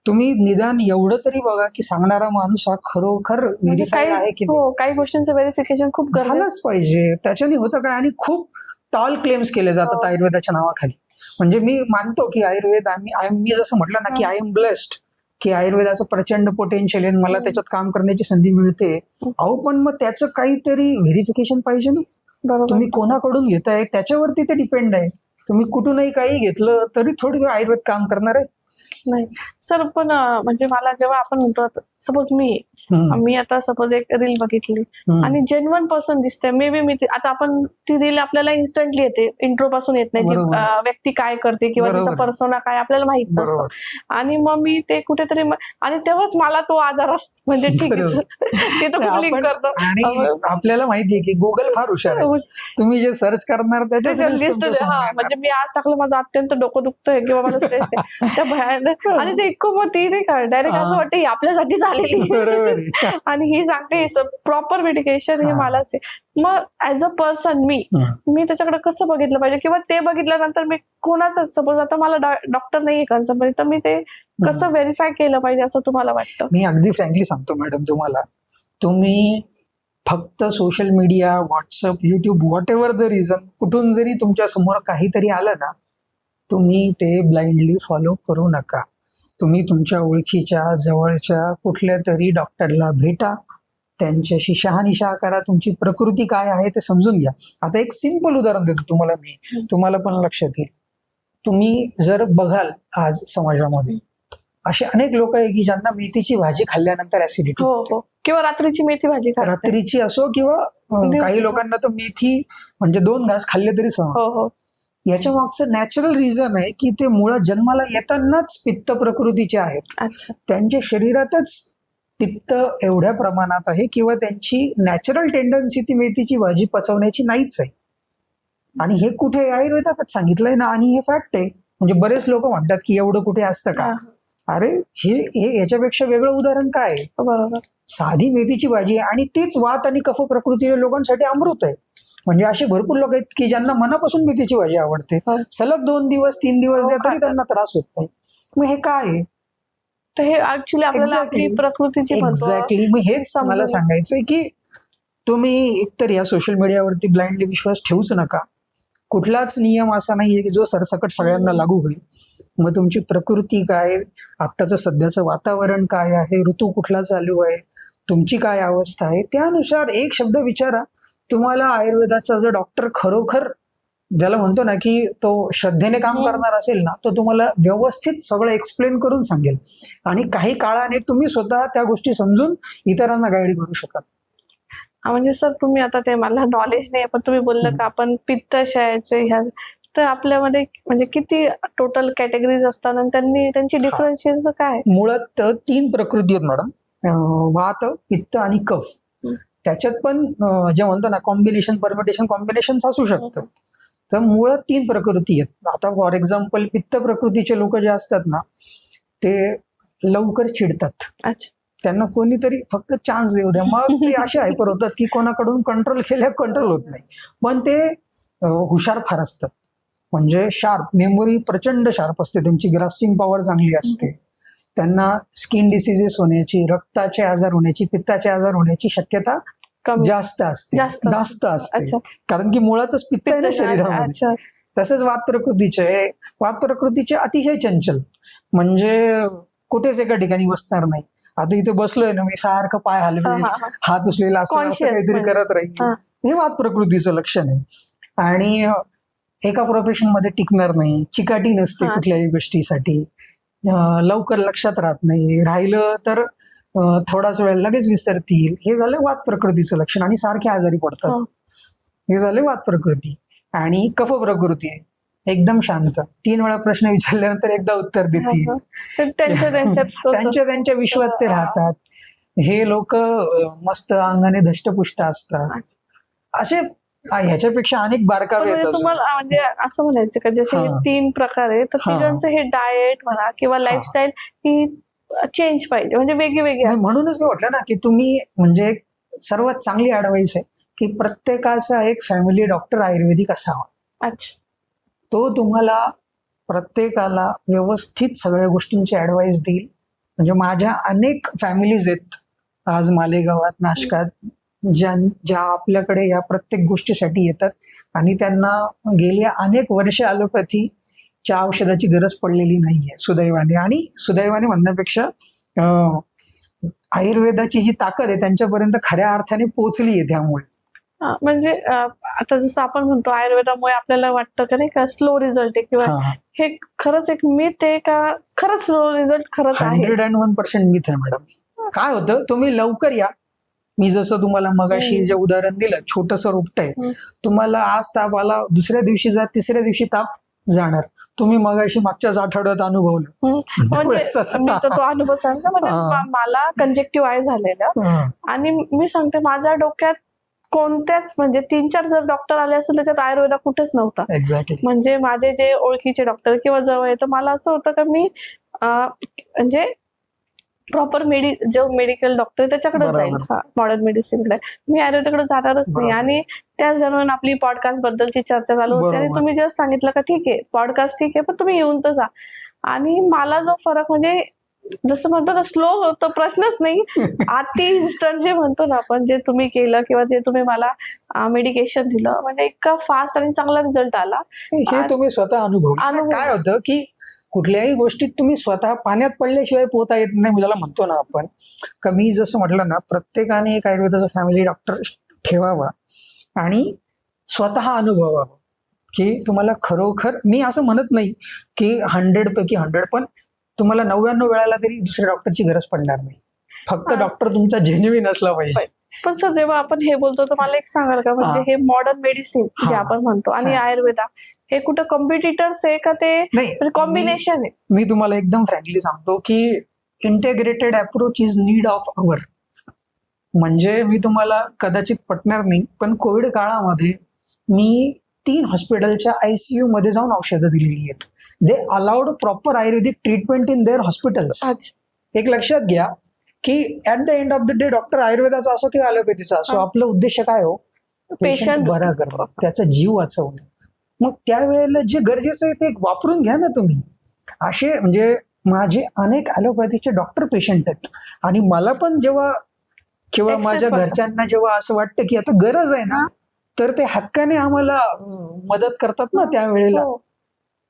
तुम्ही निदान एवढं तरी बघा की सांगणारा माणूस हा खरोखर व्हेरीफाईड आहे की काही गोष्टींचं व्हेरिफिकेशन खूप झालंच पाहिजे. त्याच्याने होतं काय आणि खूप टॉल क्लेम्स केले जातात आयुर्वेदाच्या नावाखाली. म्हणजे मी मानतो की आयुर्वेद मी जसं म्हटलं ना की आय एम ब्लेस्ड की आयुर्वेदाचं प्रचंड पोटेन्शियल आहे, मला त्याच्यात काम करण्याची संधी मिळते. अहो पण मग त्याचं काहीतरी व्हेरिफिकेशन पाहिजे ना. तुम्ही कोणाकडून घेताय त्याच्यावरती ते डिपेंड आहे. तुम्ही कुठूनही काही घेतलं तरी थोडी आयुर्वेद काम करणार आहे नाही सर. पण म्हणजे मला जेव्हा आपण म्हणतो सपोज मी आता सपोज एक रील बघितली आणि जेन्युइन पर्सन दिसते मे बी मी आता आपण ती रील आपल्याला इन्स्टंटली येते, इंट्रो पासून येत नाही. ती व्यक्ती काय करते किंवा तिचा पर्सोना काय आपल्याला माहित नसतं आणि मग मी ते कुठेतरी आणि तेव्हाच मला तो आजार असतो म्हणजे ठीक आहे ते तर क्लिक करतो. आणि आपल्याला माहितीये की गुगल फार हुशार आहे. तुम्ही जे सर्च करणार त्याच्यात म्हणजे मी आज टाकलं माझं अत्यंत डोकं दुखतंय किंवा मला स्ट्रेस आहे त्या भयानक आणि ते इतकं मग ती नाही का डायरेक्ट असं वाटतं ही आपल्यासाठी झालेली आणि ही सांगते प्रॉपर मेडिकेशन हे मलाच आहे. मग ऍज अ पर्सन मी त्याच्याकडे कसं बघितलं पाहिजे किंवा ते बघितल्यानंतर मी कोणाचं सपोज आता मला डॉक्टर नाहीये कन्सल्ट तर मी ते कसं व्हेरीफाय केलं पाहिजे असं तुम्हाला वाटतं? मी अगदी फ्रँकली सांगतो मॅडम तुम्हाला, तुम्ही फक्त social media WhatsApp YouTube what ever the reason कुठून जरी तुमच्या समोर काहीतरी आलं ना तुम्ही ते ब्लाइंडली फॉलो करू नका. तुम्ही तुमच्या ओळखीच्या जवळच्या कुठल्या तरी डॉक्टरला भेटा, त्यांच्याशी शहानिशा करा, तुमची प्रकृती काय आहे ते समजून घ्या. आता एक सिंपल उदाहरण देतो तुम्हाला मी, तुम्हाला पण लक्षात येईल. तुम्ही जर बघाल आज समाजामध्ये असे अनेक लोक आहे की ज्यांना मेथीची भाजी खाल्ल्यानंतर ऍसिडिटी किंवा रात्रीची मेथी भाजी रात्रीची असो किंवा काही लोकांना तर मेथी म्हणजे 2 घास खाल्ले तरी सहन. याच्या मागचं नॅचरल रिझन आहे की ते मुळात जन्माला येतानाच पित्त प्रकृतीचे आहेत. त्यांच्या शरीरातच पित्त एवढ्या प्रमाणात आहे किंवा त्यांची नॅचरल टेंडन्सी ती मेथीची भाजी पचवण्याची नाहीच आहे. आणि हे कुठे आयुर्वेदातच सांगितलंय ना. आणि हे फॅक्ट आहे. म्हणजे बरेच लोक म्हणतात की एवढं कुठे असतं का. अरे हे याच्यापेक्षा वेगळं उदाहरण काय आहे. बरोबर. साधी मेथीची भाजी आणि तीच वात आणि कफ प्रकृतीच्या लोकांसाठी अमृत आहे. म्हणजे असे भरपूर लोक आहेत की ज्यांना मनापासून मेथीची भाजी आवडते, सलग 2 दिवस 3 दिवस द्या तरी त्यांना त्रास होत नाही. मग हे काय आहे? तर हे ऍक्च्युली आपल्याला आपली प्रकृतीची एक्झॅक्टली. मग हेच मला सांगायचंय की तुम्ही एकतर या सोशल मीडियावरती ब्लाइंडली विश्वास ठेवूच नका. कुठलाच नियम असा नाहीये की जो सरसकट सगळ्यांना लागू होईल. मग तुमची प्रकृती काय, आत्ताचं सध्याचं वातावरण काय आहे, ऋतू कुठला चालू आहे, तुमची काय अवस्था आहे त्यानुसार एक शब्द विचारा. तुम्हाला आयुर्वेदाचा जर डॉक्टर खरोखर ज्याला म्हणतो ना की तो श्रद्धेने काम करणार असेल ना तो तुम्हाला व्यवस्थित सगळं एक्सप्लेन करून सांगेल आणि काही काळाने तुम्ही स्वतः त्या गोष्टी समजून इतरांना गाईड करू शकाल. म्हणजे सर तुम्ही आता ते मला नॉलेज नाही पण तुम्ही बोललं का आपण पित्तशयाचे ह्या तर आपल्यामध्ये म्हणजे किती टोटल कॅटेगरीज असतात आणि त्यांची डिफरन्शिएशन काय? मुळात 3 प्रकृती आहेत मॅडम, वात पित्त आणि कफ. त्याच्यात पण जे म्हणतो ना कॉम्बिनेशन परमिटेशन कॉम्बिनेशन असू शकतात. तर मुळात 3 प्रकृती आहेत. आता फॉर एक्झाम्पल पित्त प्रकृतीचे लोक जे असतात ना ते लवकर चिडतात. त्यांना कोणीतरी फक्त चान्स देऊ द्या मग ते असे हायपर होतात की कोणाकडून कंट्रोल केल्या कंट्रोल होत नाही. पण ते हुशार फार असतात. म्हणजे शार्प मेमोरी प्रचंड शार्प असते, त्यांची ग्रास्पिंग पॉवर चांगली असते. त्यांना स्किन डिसीजेस होण्याची, रक्ताचे आजार होण्याची, पित्ताचे आजार होण्याची शक्यता जास्त असते. कारण की मुळातच पित्त आहे ना शरीरामध्ये. तसेच वात प्रकृतीचे अतिशय चंचल, म्हणजे कुठेच एका ठिकाणी बसणार नाही. आता इथे बसलोय ना मी सारखं पाय हलवेल, हात उचलेला असं काहीतरी करत राहील, हे वात प्रकृतीचं लक्षण आहे. आणि एका प्रोफेशन मध्ये टिकणार नाही, चिकाटी नसते कुठल्याही गोष्टीसाठी, लवकर लक्षात राहत नाही, राहिलं तर थोडाच वेळ लगेच विसरतील. हे झालं वात प्रकृतीचं लक्षण आणि सारखे आजारी पडतात. हे झाले वात प्रकृती. आणि कफ प्रकृती आहे, एकदम शांत, 3 वेळा प्रश्न विचारल्यानंतर एकदा उत्तर देतील, त्यांच्या विश्वात ते राहतात. हे लोक मस्त अंगाने धष्टपुष्ट असतात. असे ह्याच्यापेक्षा अनेक बारकावे आहेत. तुम्हाला म्हणजे असं म्हणायचं का जसे हे 3 प्रकार आहे तर तिघांचं हे डाएट म्हणा किंवा लाईफस्टाईल ही चेंज पाहिजे, म्हणजे वेगळी. म्हणूनच मी म्हटलं ना की तुम्ही म्हणजे सर्वात चांगली ऍडवाइस आहे की प्रत्येकाचा एक फॅमिली डॉक्टर आयुर्वेदिक असावा. अच्छा. तो तुम्हाला प्रत्येकाला व्यवस्थित सगळ्या गोष्टींची ऍडवाइस देईल. म्हणजे माझ्या अनेक फॅमिलीज आहेत आज मालेगावात, नाशकात, ज्या आपल्याकडे या प्रत्येक गोष्टीसाठी येतात आणि त्यांना गेली अनेक वर्ष ॲलोपॅथीच्या औषधाची गरज पडलेली नाहीये सुदैवाने. आणि सुदैवाने म्हणण्यापेक्षा आयुर्वेदाची जी ताकद आहे त्यांच्यापर्यंत खऱ्या अर्थाने पोहोचली आहे. त्यामुळे म्हणजे आता जसं आपण म्हणतो आयुर्वेदामुळे आपल्याला वाटतं का नाही का स्लो रिझल्ट आहे, किंवा हे खरंच एक मिथ आहे का खरंच स्लो रिझल्ट खरंच आहे? 101% मिथ आहे मॅडम. काय होतं, तुम्ही लवकर या. मी जसं तुम्हाला मगाशी जे उदाहरण दिलं, छोटंसं रोपट आहे, तुम्हाला आज ताप आला, दुसऱ्या दिवशी जा, तिसऱ्या दिवशी ताप जाणार. तुम्ही मगाशी मागच्याच आठवड्यात अनुभवलं. म्हणजे मी तर तो अनुभव सांगते. म्हणजे मला कंजेक्टिव्ह आय झालेलं आणि मी सांगते माझ्या डोक्यात कोणत्याच म्हणजे 3-4 जर डॉक्टर आले असेल त्याच्यात आयुर्वेदा कुठेच नव्हता. एक्झॅक्टली. म्हणजे माझे जे ओळखीचे डॉक्टर किंवा जवळ आहे, तर मला असं होतं का मी म्हणजे प्रॉपर जो मेडिकल डॉक्टर त्याच्याकडे जाईल, मॉडर्न मेडिसिनकडे, मी आयुर्वेदाकडे जाणारच नाही. आणि त्याच दरम्यान आपली पॉडकास्ट बद्दलची चर्चा चालू होती आणि तुम्ही जस्ट सांगितलं का ठीक आहे पॉडकास्ट ठीक आहे पण तुम्ही येऊन तर जा. आणि मला जो फरक म्हणजे जसं म्हणतो ना स्लो तो प्रश्नच नाही, अति इन्स्टंट जे म्हणतो ना आपण, जे तुम्ही केलं किंवा जे तुम्ही मला मेडिकेशन दिलं, म्हणजे इतका फास्ट आणि चांगला रिझल्ट आला. हे तुम्ही स्वतः अनुभव. काय होतं की कुठल्याही गोष्टीत तुम्ही स्वतः पाण्यात पडल्याशिवाय पोहता येत नाही, ज्याला म्हणतो ना आपण. कमी जसं म्हटलं ना, प्रत्येकाने एक आयुर्वेदाचा फॅमिली डॉक्टर ठेवावा आणि स्वतः अनुभवावा की तुम्हाला खरोखर, मी असं म्हणत नाही की 100 पैकी 100, पण तुम्हाला 99 वेळाला तरी दुसऱ्या डॉक्टरची गरज पडणार नाही. फक्त डॉक्टर तुमचा जेन्युइन असला पाहिजे. पण सर जेव्हा आपण हे बोलतो तर मला एक सांगाल का, म्हणजे हे मॉडर्न मेडिसिन जे आपण म्हणतो आणि आयुर्वेदा हे कुठं कॉम्पिटिटर्स आहे का ते कॉम्बिनेशन आहे? मी तुम्हाला एकदम फ्रँकली सांगतो की integrated approach is need of our. म्हणजे मी तुम्हाला कदाचित पटणार नाही, पण कोविड काळामध्ये मी 3 हॉस्पिटलच्या ICU मध्ये जाऊन औषधं दिलेली आहेत. They allowed proper Ayurvedic treatment in their hospitals. एक लक्षात घ्या की at the end of the day doctor आयुर्वेदाचा असो किंवा ॲलोपॅथीचा असो, आपलं उद्देश काय हो? पेशंट बरा करणं, त्याचा जीव वाचवणं. मग त्यावेळेला जे गरजेचं आहे ते वापरून घ्या ना तुम्ही. असे म्हणजे माझे अनेक ॲलोपॅथीचे डॉक्टर पेशंट आहेत आणि मला पण जेव्हा किंवा माझ्या घरच्यांना जेव्हा असं वाटतं की आता गरज आहे ना, तर ते हक्काने आम्हाला मदत करतात ना त्यावेळेला.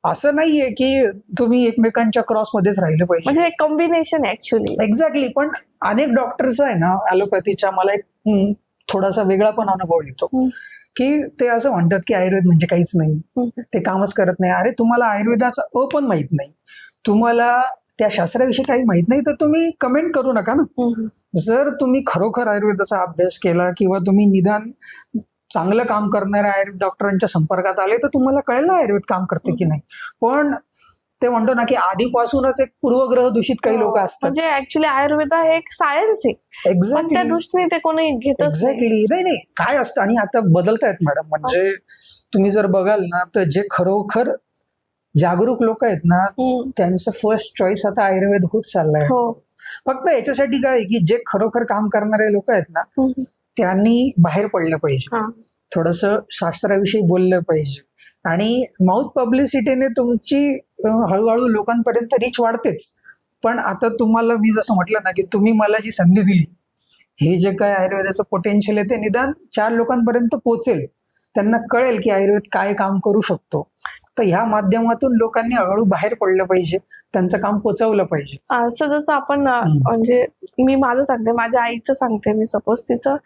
असं नाहीये की तुम्ही एकमेकांच्या क्रॉसमध्येच राहिलं पाहिजे, म्हणजे कॉम्बिनेशन ऍक्च्युअली. एक्झॅक्टली. पण अनेक डॉक्टर्स आहे ना ॲलोपॅथीच्या, मला एक थोडासा वेगळा पण अनुभव येतो की ते असं म्हणतात की आयुर्वेद म्हणजे काहीच नाही, ते कामच करत नाही. अरे तुम्हाला आयुर्वेदाचा पण माहित नाही, तुम्हाला त्या शास्त्राविषयी काही माहित नाही, तर तुम्ही कमेंट करू नका ना. जर तुम्ही खरोखर आयुर्वेदाचा अभ्यास केला किंवा तुम्ही निदान चांगलं काम करणाऱ्या आयुर्वेद डॉक्टरांच्या संपर्कात आले तर तुम्हाला कळेल ना आयुर्वेद काम करते की नाही. पण ते म्हणतो ना की आधीपासूनच एक पूर्वग्रह दूषित काही लोक असतात. म्हणजे ऍक्च्युली आयुर्वेद हे एक सायन्स आहे. एक्झॅक्टली. त्या दृष्टीने ते कोणी घेतच एक्झॅक्टली. नाही काय असतं, आणि आता बदलतायत मॅडम. म्हणजे तुम्ही जर बघाल ना तर जे खरोखर जागरूक लोक आहेत ना त्यांचं फर्स्ट चॉईस आता आयुर्वेद होत चाललंय. फक्त याच्यासाठी काय की जे खरोखर काम करणारे लोक आहेत ना त्यांनी बाहेर पडलं पाहिजे, थोडंसं शास्त्राविषयी बोललं पाहिजे. आणि माउथ पब्लिसिटीने तुमची हळूहळू लोकांपर्यंत रीच वाढतेच. पण आता तुम्हाला मी जसं म्हटलं ना की तुम्ही मला जी संधी दिली, हे जे काय आयुर्वेदाचं पोटेन्शियल आहे ते निदान 4 लोकांपर्यंत पोहोचेल, त्यांना कळेल की आयुर्वेद काय काम करू शकतो. तर ह्या माध्यमातून लोकांनी हळूहळू बाहेर पडलं पाहिजे, त्यांचं काम पोचवलं पाहिजे. असं जसं आपण म्हणजे मी माझं सांगते, माझ्या आईचं सांगते, मी सपोज तिचं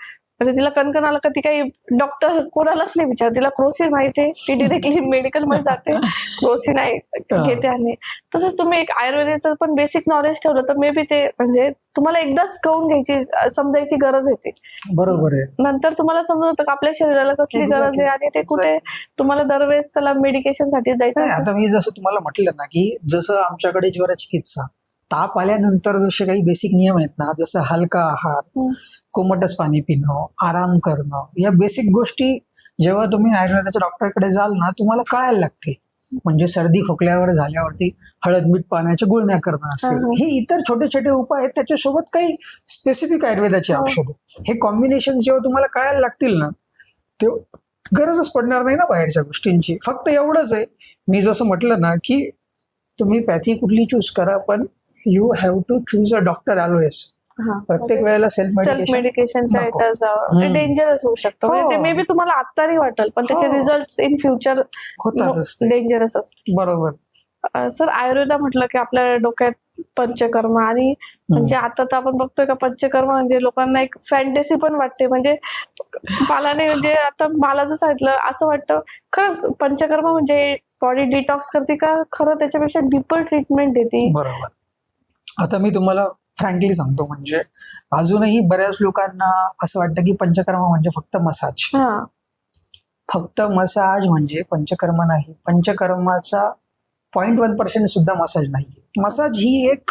म्हणजे तिला कणकण आलं का ती काही डॉक्टर कोणालाच नाही विचार, तिला क्रोसिन माहिती आहे, ती डिरेक्टली मेडिकल मध्ये जाते, क्रोसिन आहे घेते. आणि तसंच तुम्ही एक आयुर्वेदाचं पण बेसिक नॉलेज ठेवलं तर मे बी ते म्हणजे तुम्हाला एकदाच कळून घ्यायची समजायची गरज येते. बरोबर आहे. नंतर तुम्हाला समजतं का आपल्या शरीराला कसली गरज आहे आणि ते कुठे तुम्हाला दरवेळेस चला मेडिकेशन साठी जायचं. आता मी जसं तुम्हाला म्हटलं ना की जसं आमच्याकडे ज्वर चिकित्सा, ताप आल्यानंतर जसे काही बेसिक नियम आहेत ना, जसं हलका आहार, कोमटच पाणी पिणं, आराम करणं, या बेसिक गोष्टी जेव्हा तुम्ही आयुर्वेदाच्या डॉक्टरकडे जाल ना तुम्हाला कळायला लागते. म्हणजे सर्दी खोकल्यावर झाल्यावरती हळद मीठ पाण्याच्या गुळण्या करणं असेल, हे इतर छोटे छोटे उपाय आहेत. त्याच्यासोबत काही स्पेसिफिक आयुर्वेदाची औषधं, हे कॉम्बिनेशन जेव्हा तुम्हाला कळायला लागतील ना तेव्हा गरजच पडणार नाही ना बाहेरच्या गोष्टींची. फक्त एवढंच आहे, मी जसं म्हटलं ना की तुम्ही पॅथी कुठली चूज करा, पण you have to choose a doctor always. प्रत्येक वेळेला सेल्फ मेडिकेशनच्या याच्यात जावं, ते डेंजरस होऊ शकतं. म्हणजे ते मे बी तुम्हाला आता नाही वाटेल पण त्याचे रिझल्ट इन फ्युचर होतातच, डेंजरस असतील. बरोबर. सर, आयुर्वेदा म्हटलं की आपल्या डोक्यात पंचकर्म, आणि म्हणजे आता तर आपण बघतोय का पंचकर्म म्हणजे लोकांना एक फॅन्टसी पण वाटते. म्हणजे मला नाही, म्हणजे आता मला जर सांगितलं असं वाटतं खरंच पंचकर्म म्हणजे बॉडी डिटॉक्स करते का खरं त्याच्यापेक्षा डीपर ट्रीटमेंट देते. बरोबर. आता मी तुम्हाला फ्रँकली सांगतो, म्हणजे अजूनही बऱ्याच लोकांना असं वाटतं की पंचकर्म म्हणजे फक्त मसाज. फक्त मसाज म्हणजे पंचकर्म नाही. पंचकर्माचा 0.1% सुद्धा मसाज नाही. मसाज ही एक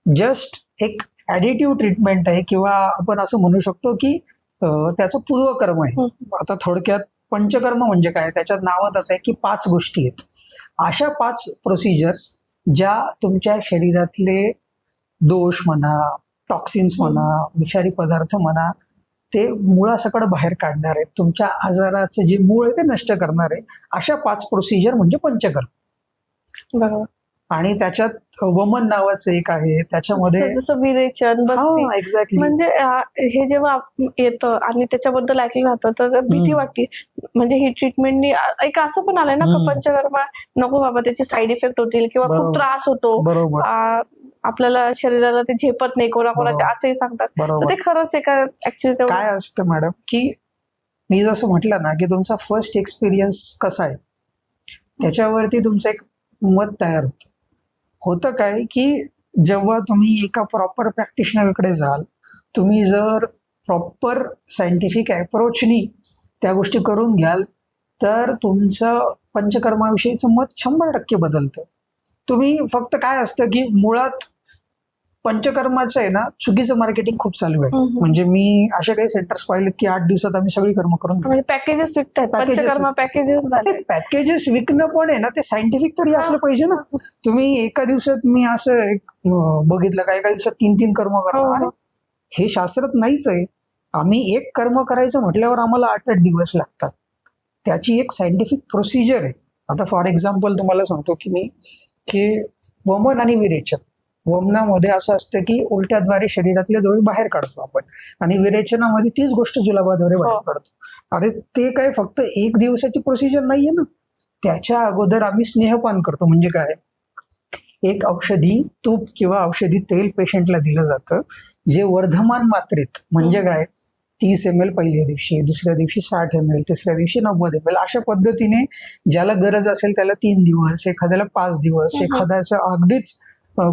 जस्ट एक ॲडिटिव्ह ट्रीटमेंट आहे, किंवा आपण असं म्हणू शकतो की त्याचं पूर्वकर्म आहे. आता थोडक्यात पंचकर्म म्हणजे काय, त्याच्यात नावातच आहे की 5 गोष्टी आहेत. अशा 5 प्रोसिजर्स ज्या तुमच्या शरीरातले दोष म्हणा, टॉक्सिन्स म्हणा, विषारी पदार्थ म्हणा, ते मुळासकट बाहेर काढणार आहेत. तुमच्या आजाराचं जे मूळ आहे ते नष्ट करणार आहे. अशा 5 प्रोसिजर म्हणजे पंचकर्म. बरोबर. आणि त्याच्यात वमन नावाचं एक आहे, त्याच्यामध्ये जसं विरेचन, बस्ती. एक्झॅक्टली. म्हणजे हे जेव्हा येतं आणि त्याच्याबद्दल ऐकलं जातं तर भीती वाटते. म्हणजे ही ट्रीटमेंटनी एक असं पण आलंय ना का पंचकर्म नको बाबा, त्याचे साईड इफेक्ट होतील किंवा खूप त्रास होतो, आपल्याला शरीराला ते झेपत नाही कोणाकोणाचे, असंही सांगतात. ते खरंच आहे का ऍक्च्युली? काय असतं मॅडम की मी जसं म्हटलं ना की तुमचा फर्स्ट एक्सपिरियन्स कसा आहे त्याच्यावरती तुमचं एक मत तयार होतं. काय की जेव्हा तुम्ही एका प्रॉपर प्रॅक्टिशनरकडे जाल, तुम्ही जर प्रॉपर सायंटिफिक अप्रोचनी त्या गोष्टी करून घ्याल तर तुमचं पंचकर्माविषयीचं मत 100% बदलतं. तुम्ही फक्त काय असतं की मुळात पंचकर्माचं आहे ना चुकीचं मार्केटिंग खूप चालू आहे. म्हणजे मी असे काही सेंटर्स पाहिलेत की 8 दिवसात आम्ही सगळी कर्म करून म्हणजे पॅकेजेस विकतात, पंचकर्म पॅकेजेस झाले. पॅकेजेस विकणं पण आहे ना, ते सायंटिफिक तरी असलं पाहिजे ना. तुम्ही एका दिवसात, मी असं एक बघितलं का एका दिवसात 3 कर्म करणार, हे शास्त्रात नाहीच आहे. आम्ही एक कर्म करायचं म्हटल्यावर आम्हाला 8 दिवस लागतात. त्याची एक सायंटिफिक प्रोसिजर आहे. आता फॉर एक्झाम्पल तुम्हाला सांगतो की मी की वमन आणि विरेचन, वमनामध्ये असं असतं की उलट्याद्वारे शरीरातले दोष बाहेर काढतो आपण, आणि विरेचनामध्ये तीच गोष्ट जुलाबाद्वारे बाहेर काढतो. अरे ते काय फक्त 1 दिवसाची प्रोसिजर नाहीये ना. त्याच्या अगोदर आम्ही स्नेहपान करतो. म्हणजे काय, एक औषधी तूप किंवा औषधी तेल पेशंटला दिलं जातं, जे वर्धमान मात्रेत, म्हणजे काय 30 ml पहिल्या दिवशी, दुसऱ्या दिवशी 60 ml, तिसऱ्या दिवशी 90 ml, अशा पद्धतीने ज्याला गरज असेल त्याला 3 दिवस, एखाद्याला 5 दिवस, एखाद्याचं अगदीच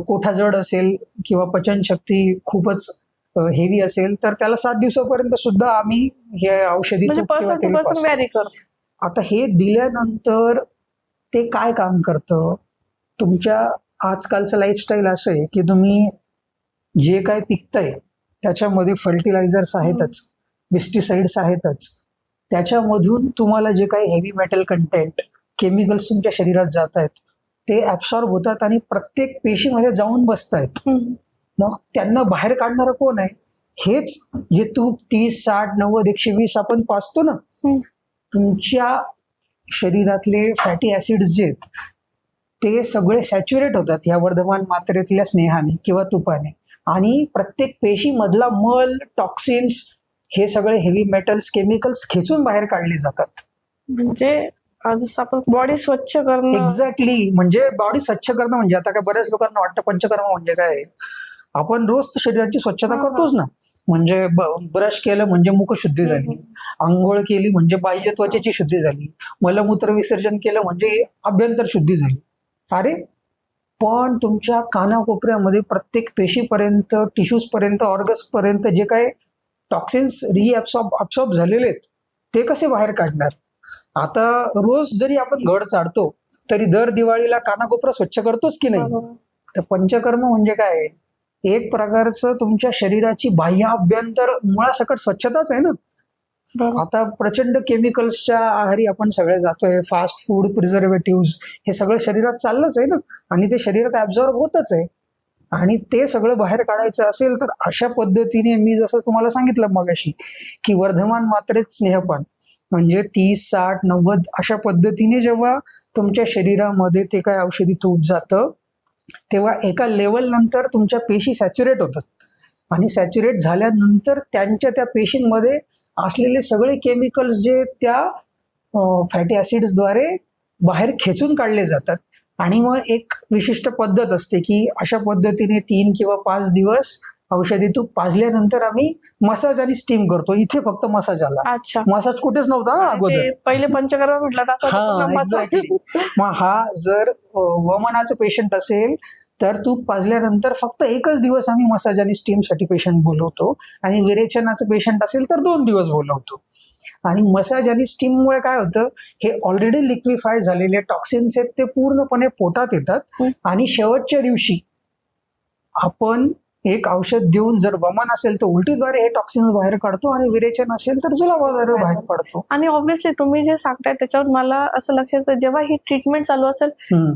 कोठा जड असेल किंवा पचनशक्ती खूपच हेवी असेल तर त्याला 7 दिवसापर्यंत सुद्धा आम्ही हे औषधी तूप किंवा तेल पाजतो. आता हे दिल्यानंतर ते काय काम करतं, तुमच्या आजकालचं लाईफस्टाईल असं आहे की तुम्ही जे काय पिकतंय त्याच्यामध्ये फर्टिलायझर्स आहेतच, पेस्टिसाइड्स आहेतच, त्याच्यामधून तुम्हाला जे काही हेवी मेटल कंटेंट, केमिकल्स तुमच्या शरीरात जात आहेत ते ऍब्सॉर्ब होतात आणि प्रत्येक पेशीमध्ये जाऊन बसतायत. मग त्यांना बाहेर काढणारं कोण आहे? हेच जे तूप 30, 60, 90, 120 आपण पाजतो ना, तुमच्या शरीरातले फॅटी ऍसिड्स जे आहेत ते सगळे सॅच्युरेट होतात या वर्धमान मात्रेतल्या स्नेहाने किंवा तुपाने, आणि प्रत्येक पेशी मधला मल, टॉक्सिन्स, हे सगळे हेवी मेटल्स, केमिकल्स खेचून बाहेर काढले जातात. म्हणजे जसं आपण बॉडी स्वच्छ करणं. एक्झॅक्टली. म्हणजे बॉडी स्वच्छ करणं म्हणजे आता काय बऱ्याच लोकांना वाटतं पंचकर्म म्हणजे काय, आपण रोज शरीराची स्वच्छता करतोच ना. म्हणजे ब्रश केलं म्हणजे मुखशुद्धी झाली, आंघोळ केली म्हणजे बाह्य त्वचेची शुद्धी झाली, मलमूत्र विसर्जन केलं म्हणजे अभ्यंतर शुद्धी झाली. अरे पण तुमच्या कानाकोपऱ्यामध्ये प्रत्येक पेशीपर्यंत, टिश्यूज पर्यंत, ऑर्गन्स पर्यंत जे काय टॉक्सिन्स रिअब्सॉर्ब झालेले आहेत ते कसे बाहेर काढणार? आता रोज जरी आपण घड चाडतो तरी दर दिवाळीला कानाकोपरा स्वच्छ करतोच की नाही? तर पंचकर्म म्हणजे काय? एक प्रकारचं तुमच्या शरीराची बाह्य अभ्यंतर मुळासकट स्वच्छताच आहे ना. आता प्रचंड केमिकल्सच्या आहारी आपण सगळे जातोय, फास्ट फूड, प्रिझर्वेटिव्ह, हे सगळं शरीरात चाललंच आहे ना, आणि ते शरीरात ऍब्झॉर्ब होतच आहे. आणि ते सगळं बाहेर काढायचं असेल तर अशा पद्धतीने मी जसं तुम्हाला सांगितलं मगाशी की वर्धमान मात्रेत स्नेहपान म्हणजे 30, 60, 90 अशा पद्धतीने जेव्हा तुमच्या शरीरामध्ये ते काय औषधी तूप जातं तेव्हा एका लेवल नंतर तुमच्या पेशी सॅच्युरेट होतात, आणि सॅच्युरेट झाल्यानंतर त्यांच्या त्या पेशींमध्ये असलेले सगळे केमिकल्स जे त्या फॅटी ऍसिड्सद्वारे बाहेर खेचून काढले जातात. आणि मग एक विशिष्ट पद्धत असते की अशा पद्धतीने 3 किंवा 5 दिवस औषधी तूप पाजल्यानंतर आम्ही मसाज आणि स्टीम करतो. इथे फक्त मसाज आला, मसाज कुठेच नव्हता अगोदर. पहिले पंचकर्म म्हटलं. मग हा जर वमनाचं पेशंट असेल तर तूप पाजल्यानंतर फक्त एकच दिवस आम्ही मसाज आणि स्टीम साठी पेशंट बोलवतो, आणि विरेचनाचं पेशंट असेल तर 2 दिवस बोलवतो. आणि मसाज आणि स्टीममुळे काय होतं, हे ऑलरेडी लिक्विफाय झालेले टॉक्सिन्स आहेत ते पूर्णपणे पोटात येतात, आणि शेवटच्या दिवशी आपण एक औषध देऊन, जर वमन असेल तर उलटीद्वारे हे टॉक्सिन्स बाहेर काढतो, आणि विरेचन असेल तर जुलाबाद्वारे बाहेर काढतो. आणि ऑब्व्हियसली तुम्ही जे सांगताय त्याच्यावर मला असं लक्षात येतं, जेव्हा ही ट्रीटमेंट चालू असेल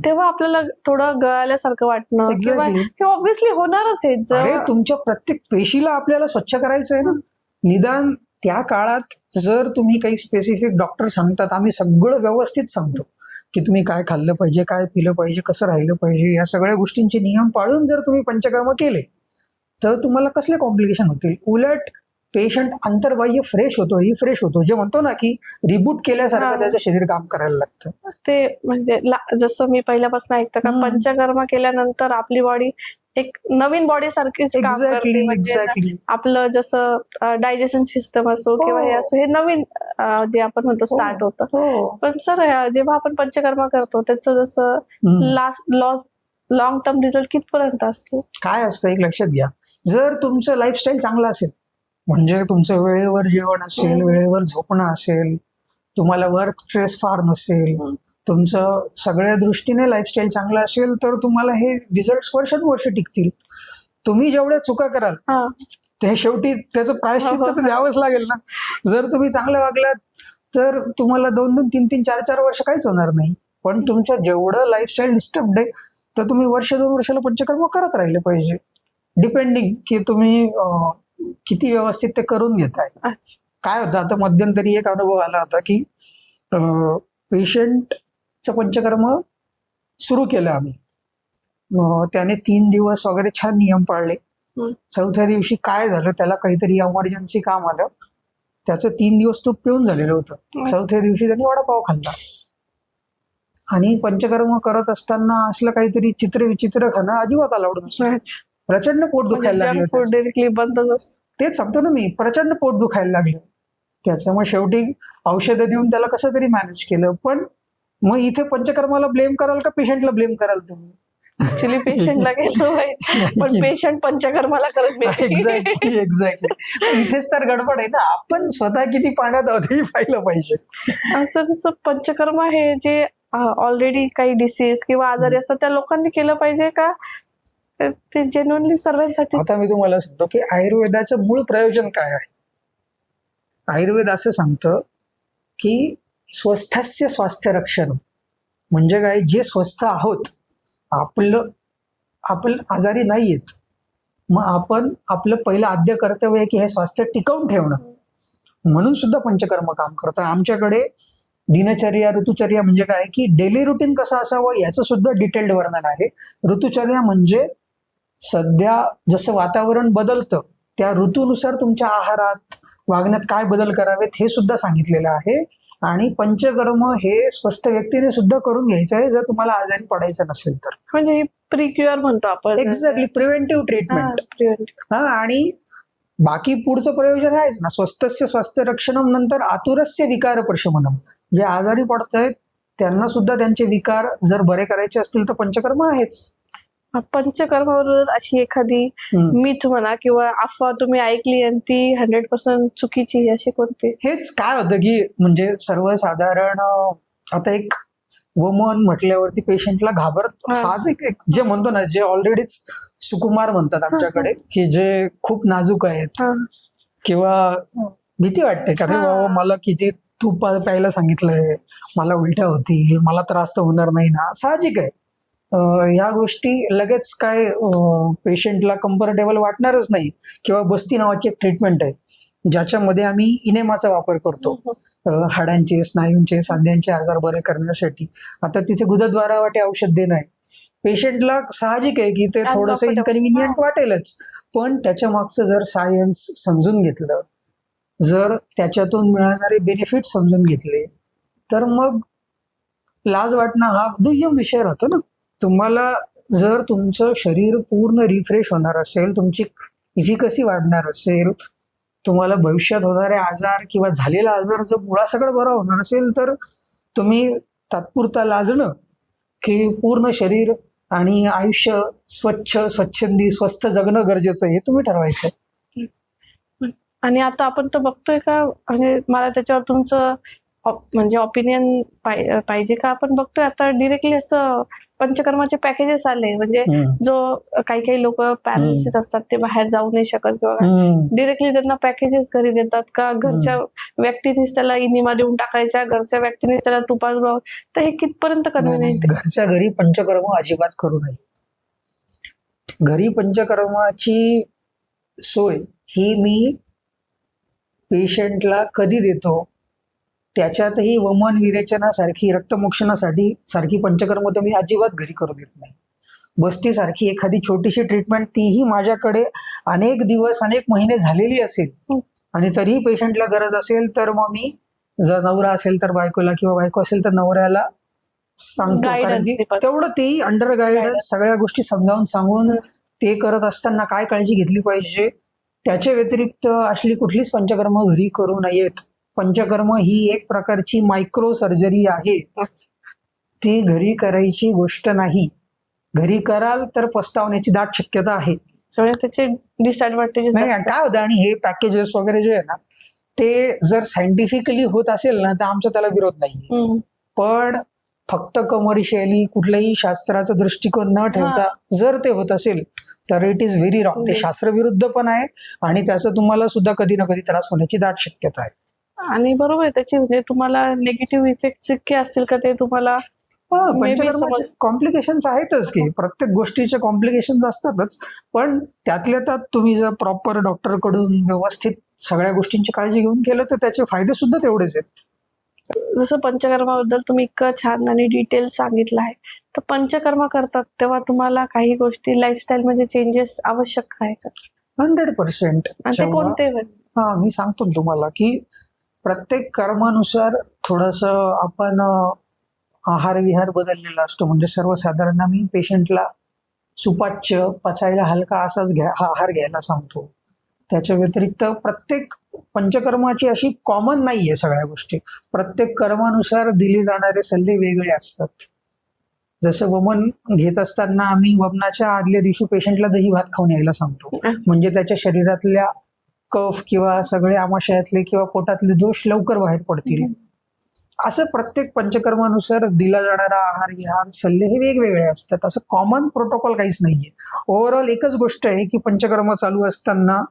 तेव्हा आपल्याला थोडं गळाल्यासारखं वाटणं हे ऑब्व्हियसली होणारच आहे. अरे तुमच्या प्रत्येक पेशीला आपल्याला स्वच्छ करायचं आहे ना. निदान त्या काळात जर तुम्ही काही स्पेसिफिक डॉक्टर सांगतात, आम्ही सगळं व्यवस्थित सांगतो की तुम्ही काय खाल्लं पाहिजे, काय पिलं पाहिजे, कसं राहिलं पाहिजे, या सगळ्या गोष्टींचे नियम पाळून जर तुम्ही पंचकर्म केले तर तुम्हाला कसले कॉम्प्लिकेशन होतील. उलट पेशंट अंतर्बाह्य फ्रेश होतो, रिफ्रेश होतो, जे म्हणतो ना की रिबूट केल्यासारखं त्याचं शरीर काम करायला लागतं. ते म्हणजे जसं मी पहिल्यापासून ऐकतं का पंचकर्म केल्यानंतर आपली बॉडी एक नवीन बॉडी सारखीच काम करते. म्हणजे आपलं जसं डायजेशन सिस्टम असो किंवा हे असो, हे नवीन जे आपण म्हणतो स्टार्ट होतं. पण सर जेव्हा आपण पंचकर्म करतो त्याचं जसं लॉंग टर्म रिझल्ट कितपर्यंत असतो? काय असतं एक लक्षात घ्या, जर तुमचं लाईफस्टाईल चांगलं असेल, म्हणजे तुमचं वेळेवर जेवण असेल, वेळेवर झोपणं असेल, तुम्हाला वर्क स्ट्रेस फार नसेल, तुमचं सगळ्या दृष्टीने लाईफस्टाईल चांगलं असेल तर तुम्हाला हे रिझल्ट वर्षानुवर्ष टिकतील. तुम्ही जेवढ्या चुका कराल ते शेवटी त्याचं प्रायश्चित्त तर द्यावंच लागेल ना. जर तुम्ही चांगलं वागलात तर तुम्हाला 2-2, 3-3, 4-4 वर्ष काहीच होणार नाही. पण तुमचं जेवढं लाईफस्टाईल डिस्टर्ब आहे तर तुम्ही 1-2 वर्षाला पंचकर्म करत राहिले पाहिजे, डिपेंडिंग की तुम्ही किती व्यवस्थित ते करून घेताय. काय होतं, आता मध्यंतरी एक अनुभव आला होता की पेशंटचं पंचकर्म सुरू केलं आम्ही, त्याने 3 दिवस वगैरे छान नियम पाळले. 4थ्या दिवशी काय झालं, त्याला काहीतरी इमर्जन्सी काम आलं, त्याचं 3 दिवस तूप पिऊन झालेलं होतं. 4थ्या दिवशी त्यांनी वडापाव खाल्ला. आणि पंचकर्म करत असताना असलं काहीतरी विचित्र खाणं अजिबात अलाउड नसतं. प्रचंड पोट दुखायला लागलं. तेच सांगतो ना मी, प्रचंड पोट दुखायला लागलं. त्याच्यामुळे शेवटी औषधं देऊन त्याला कसं तरी मॅनेज केलं. पण मग इथे पंचकर्माला ब्लेम कराल का पेशंटला ब्लेम कराल तुम्ही? ऍक्च्युली पेशंटला गेलो पण पेशंट पंचकर्माला करत. एक्झॅक्टली. इथेच तर गडबड आहे ना, आपण स्वतः किती पाण्यात आहोत हे पाहिलं पाहिजे. असं जसं पंचकर्म हे जे ऑलरेडी काही डिसीज किंवा आजारी असतात त्या लोकांनी केलं पाहिजे का, ते जेन्युइनली सर्वांसाठी? आता मी तुम्हाला सांगतो की आयुर्वेदाचं मूळ प्रयोजन काय आहे. आयुर्वेद असं सांगतं की स्वस्थस्य स्वास्थ्य रक्षण, म्हणजे काय, जे स्वस्थ आहोत, आपण आजारी नाहीयेत, मग आपण आपलं पहिलं आद्य कर्तव्य आहे की हे स्वास्थ्य टिकवून ठेवणं. म्हणून सुद्धा पंचकर्म काम करतं. आमच्याकडे दिनचर्या, ऋतुचर्या म्हणजे काय की डेली रुटीन कसं असावं याचं सुद्धा डिटेल्ड वर्णन आहे. ऋतुचर्या म्हणजे सध्या जसं वातावरण बदलतं त्या ऋतूनुसार तुमच्या आहारात, वागण्यात काय बदल करावेत हे सुद्धा सांगितलेलं आहे. आणि पंचकर्म हे स्वस्थ व्यक्तीने सुद्धा करून घ्यायचं आहे जर तुम्हाला आजारी पडायचं नसेल तर. म्हणजे प्रिक्युअर म्हणतो आपण. Exactly, preventive treatment. आणि बाकी पुढचं प्रयोजन आहेच ना, स्वस्तस्य स्वास्थ्य रक्षणम नंतर आतुरस्य विकार प्रशमनम. जे आजारी पडतायत त्यांना सुद्धा त्यांचे विकार जर बरे करायचे असतील तर पंचकर्म आहेच. पंचकर्माबरोबर अशी एखादी मिथ म्हणा किंवा अफवा तुम्ही ऐकली आणि ती 100% चुकीची, अशी कोणती? हेच काय होतं की म्हणजे सर्वसाधारण आता एक वमन म्हटल्यावरती पेशंटला घाबरत, साहजिक जे म्हणतो ना, जे ऑलरेडीच सुकुमार म्हणतात आमच्याकडे, की जे खूप नाजूक आहेत किंवा भीती वाटते का बाबा मला किती तूप प्यायला सांगितलंय, मला उलट्या होतील, मला त्रास तर होणार नाही ना, साहजिक आहे. ह्या गोष्टी लगेच काय पेशंटला कम्फर्टेबल वाटणारच नाही. किंवा बस्ती नावाची एक ट्रीटमेंट आहे ज्याच्यामध्ये आम्ही इनेमाचा वापर करतो हाडांचे, स्नायूंचे, सांध्यांचे आजार बरे करण्यासाठी. आता तिथे गुदद्वारावाटे औषध देणं आहे, पेशंटला साहजिक आहे की ते थोडंसं इनकन्व्हिनियंट वाटेलच, पण त्याच्या मागचं जर सायन्स समजून घेतलं, जर त्याच्यातून मिळणारे बेनिफिट समजून घेतले, तर मग लाज वाटणं हा दुय्यम विषय राहतो ना. तुम्हाला जर तुमचं शरीर पूर्ण रिफ्रेश होणार असेल, तुमची इफिकसी वाढणार असेल, तुम्हाला भविष्यात होणारे आजार किंवा झालेला आजार जर मुळासकट बरा होणार असेल, तर तुम्ही तात्पुरता लाजणं की पूर्ण शरीर आणि आयुष्य स्वच्छंदी स्वस्थ जगणं गरजेचं आहे, हे तुम्ही ठरवायचं. आणि आता आपण तर बघतोय का, म्हणजे मला त्याच्यावर तुमचं म्हणजे ओपिनियन पाहिजे का, आपण बघतोय आता डिरेक्टली असं पंचकर्माचे पॅकेजेस आले, म्हणजे जो काही लोक पॅरालिसिस असतात ते बाहेर जाऊ नाही शकत किंवा डिरेक्टली त्यांना पॅकेजेस घरी देतात का, घरच्या व्यक्तीनेच त्याला इनिमा देऊन टाकायचा, घरच्या व्यक्तीनेच त्याला तुपात, तर हे कितपर्यंत कन्व्हिनियंट? घरच्या घरी पंचकर्म अजिबात करू नये. घरी पंचकर्माची सोय ही मी पेशंटला कधी देतो, त्याच्यातही वमन विरेचनासारखी, रक्तमोक्षणासाठी सारखी पंचकर्म तर मी अजिबात घरी करू देत नाही. बस्ती सारखी एखादी छोटीशी ट्रीटमेंट, तीही माझ्याकडे अनेक दिवस, अनेक महिने झालेली असेल आणि तरीही पेशंटला गरज असेल तर मग मी, जर नवरा असेल तर बायकोला किंवा बायको असेल तर नवऱ्याला सांगतो, कारण की तेवढं तेही अंडर गायडन्स सगळ्या गोष्टी समजावून सांगून ते करत असताना काय काळजी घेतली पाहिजे. त्याच्या व्यतिरिक्त असली कुठलीच पंचकर्म घरी करू नयेत. पंचकर्म ही एक प्रकारची मायक्रो सर्जरी आहे, ती घरी करायची गोष्ट नाही. घरी कराल तर पस्तावण्याची दाट शक्यता आहे. त्याचे डिसएडव्हान्टेजेस काय होतं, आणि हे पॅकेजेस वगैरे जे आहे ना, ते जर सायंटिफिकली होत असेल ना तर आमचा त्याला विरोध नाही, पण फक्त कमर्शियली कुठल्याही शास्त्राचा दृष्टिकोन न ठेवता जर ते होत असेल तर इट इज व्हेरी रॉंग. ते शास्त्रविरुद्ध पण आहे आणि त्याचा तुम्हाला सुद्धा कधी ना कधी त्रास होण्याची दाट शक्यता आहे. आणि बरोबर आहे, त्याची म्हणजे तुम्हाला निगेटिव्ह इफेक्ट इतके असतील का ते तुम्हाला कॉम्प्लिकेशन्स आहेतच की, प्रत्येक गोष्टीचे कॉम्प्लिकेशन्स असतातच, पण त्यातल्या त्यात तुम्ही जर प्रॉपर डॉक्टरकडून व्यवस्थित सगळ्या गोष्टींची काळजी घेऊन केलं तर त्याचे फायदे सुद्धा तेवढेच आहेत. जसं पंचकर्माबद्दल तुम्ही इतकं छान आणि डिटेल सांगितलं आहे, तर पंचकर्म करतात तेव्हा तुम्हाला काही गोष्टी लाईफस्टाईल मध्ये चेंजेस आवश्यक आहे का? 100%. कोणते? मी सांगतो तुम्हाला की प्रत्येक कर्मानुसार थोडस आपण आहार विहार बदललेला असतो. म्हणजे सर्वसाधारण मी पेशंटला सुपाच्य, पचायला हलका असाच आहार घ्यायला सांगतो. त्याच्या व्यतिरिक्त प्रत्येक पंचकर्माची अशी कॉमन नाहीये सगळ्या गोष्टी, प्रत्येक कर्मानुसार दिले जाणारे सल्ले वेगळे असतात. जसं वमन घेत असताना आम्ही वमनाच्या आदल्या दिवशी पेशंटला दही भात खाऊन यायला सांगतो, म्हणजे त्याच्या शरीरातल्या कफ किंवा सगळे आमाशयातले किंवा पोटातले दोष लवकर बाहेर पडतील. असं प्रत्येक पंचकर्मानुसार दिला जाणारा आहार विहार सल्ले हे वेगवेगळे असतात. असं कॉमन प्रोटोकॉल काहीच नाहीये. ओव्हरऑल एकच गोष्ट आहे की पंचकर्म चालू असताना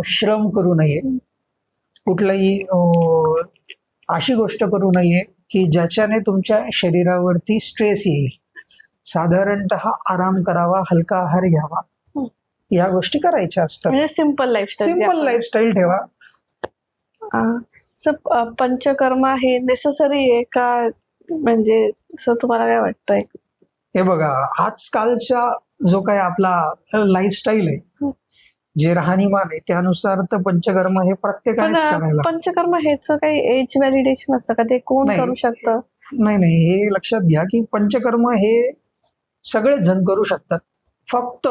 श्रम करू नये, कुठलाही अशी गोष्ट करू नये की ज्याच्याने तुमच्या शरीरावरती स्ट्रेस येईल. साधारणतः आराम करावा, हलका आहार घ्यावा, या गोष्टी करायच्या असतात. सिंपल लाईफस्टाईल ठेवा. पंचकर्म हे नेसेसरी आहे का, म्हणजे असं तुम्हाला काय वाटतंय? हे बघा, आजकालचा जो काय आपला लाईफस्टाईल आहे, जे राहणीमान आहे, त्यानुसार तर पंचकर्म हे प्रत्येकानेच करायला. पंचकर्म हेच काही एज व्हॅलिडेशन असतं का, ते कोण करू शकतं? नाही, हे लक्षात घ्या की पंचकर्म हे सगळेच जण करू शकतात. फक्त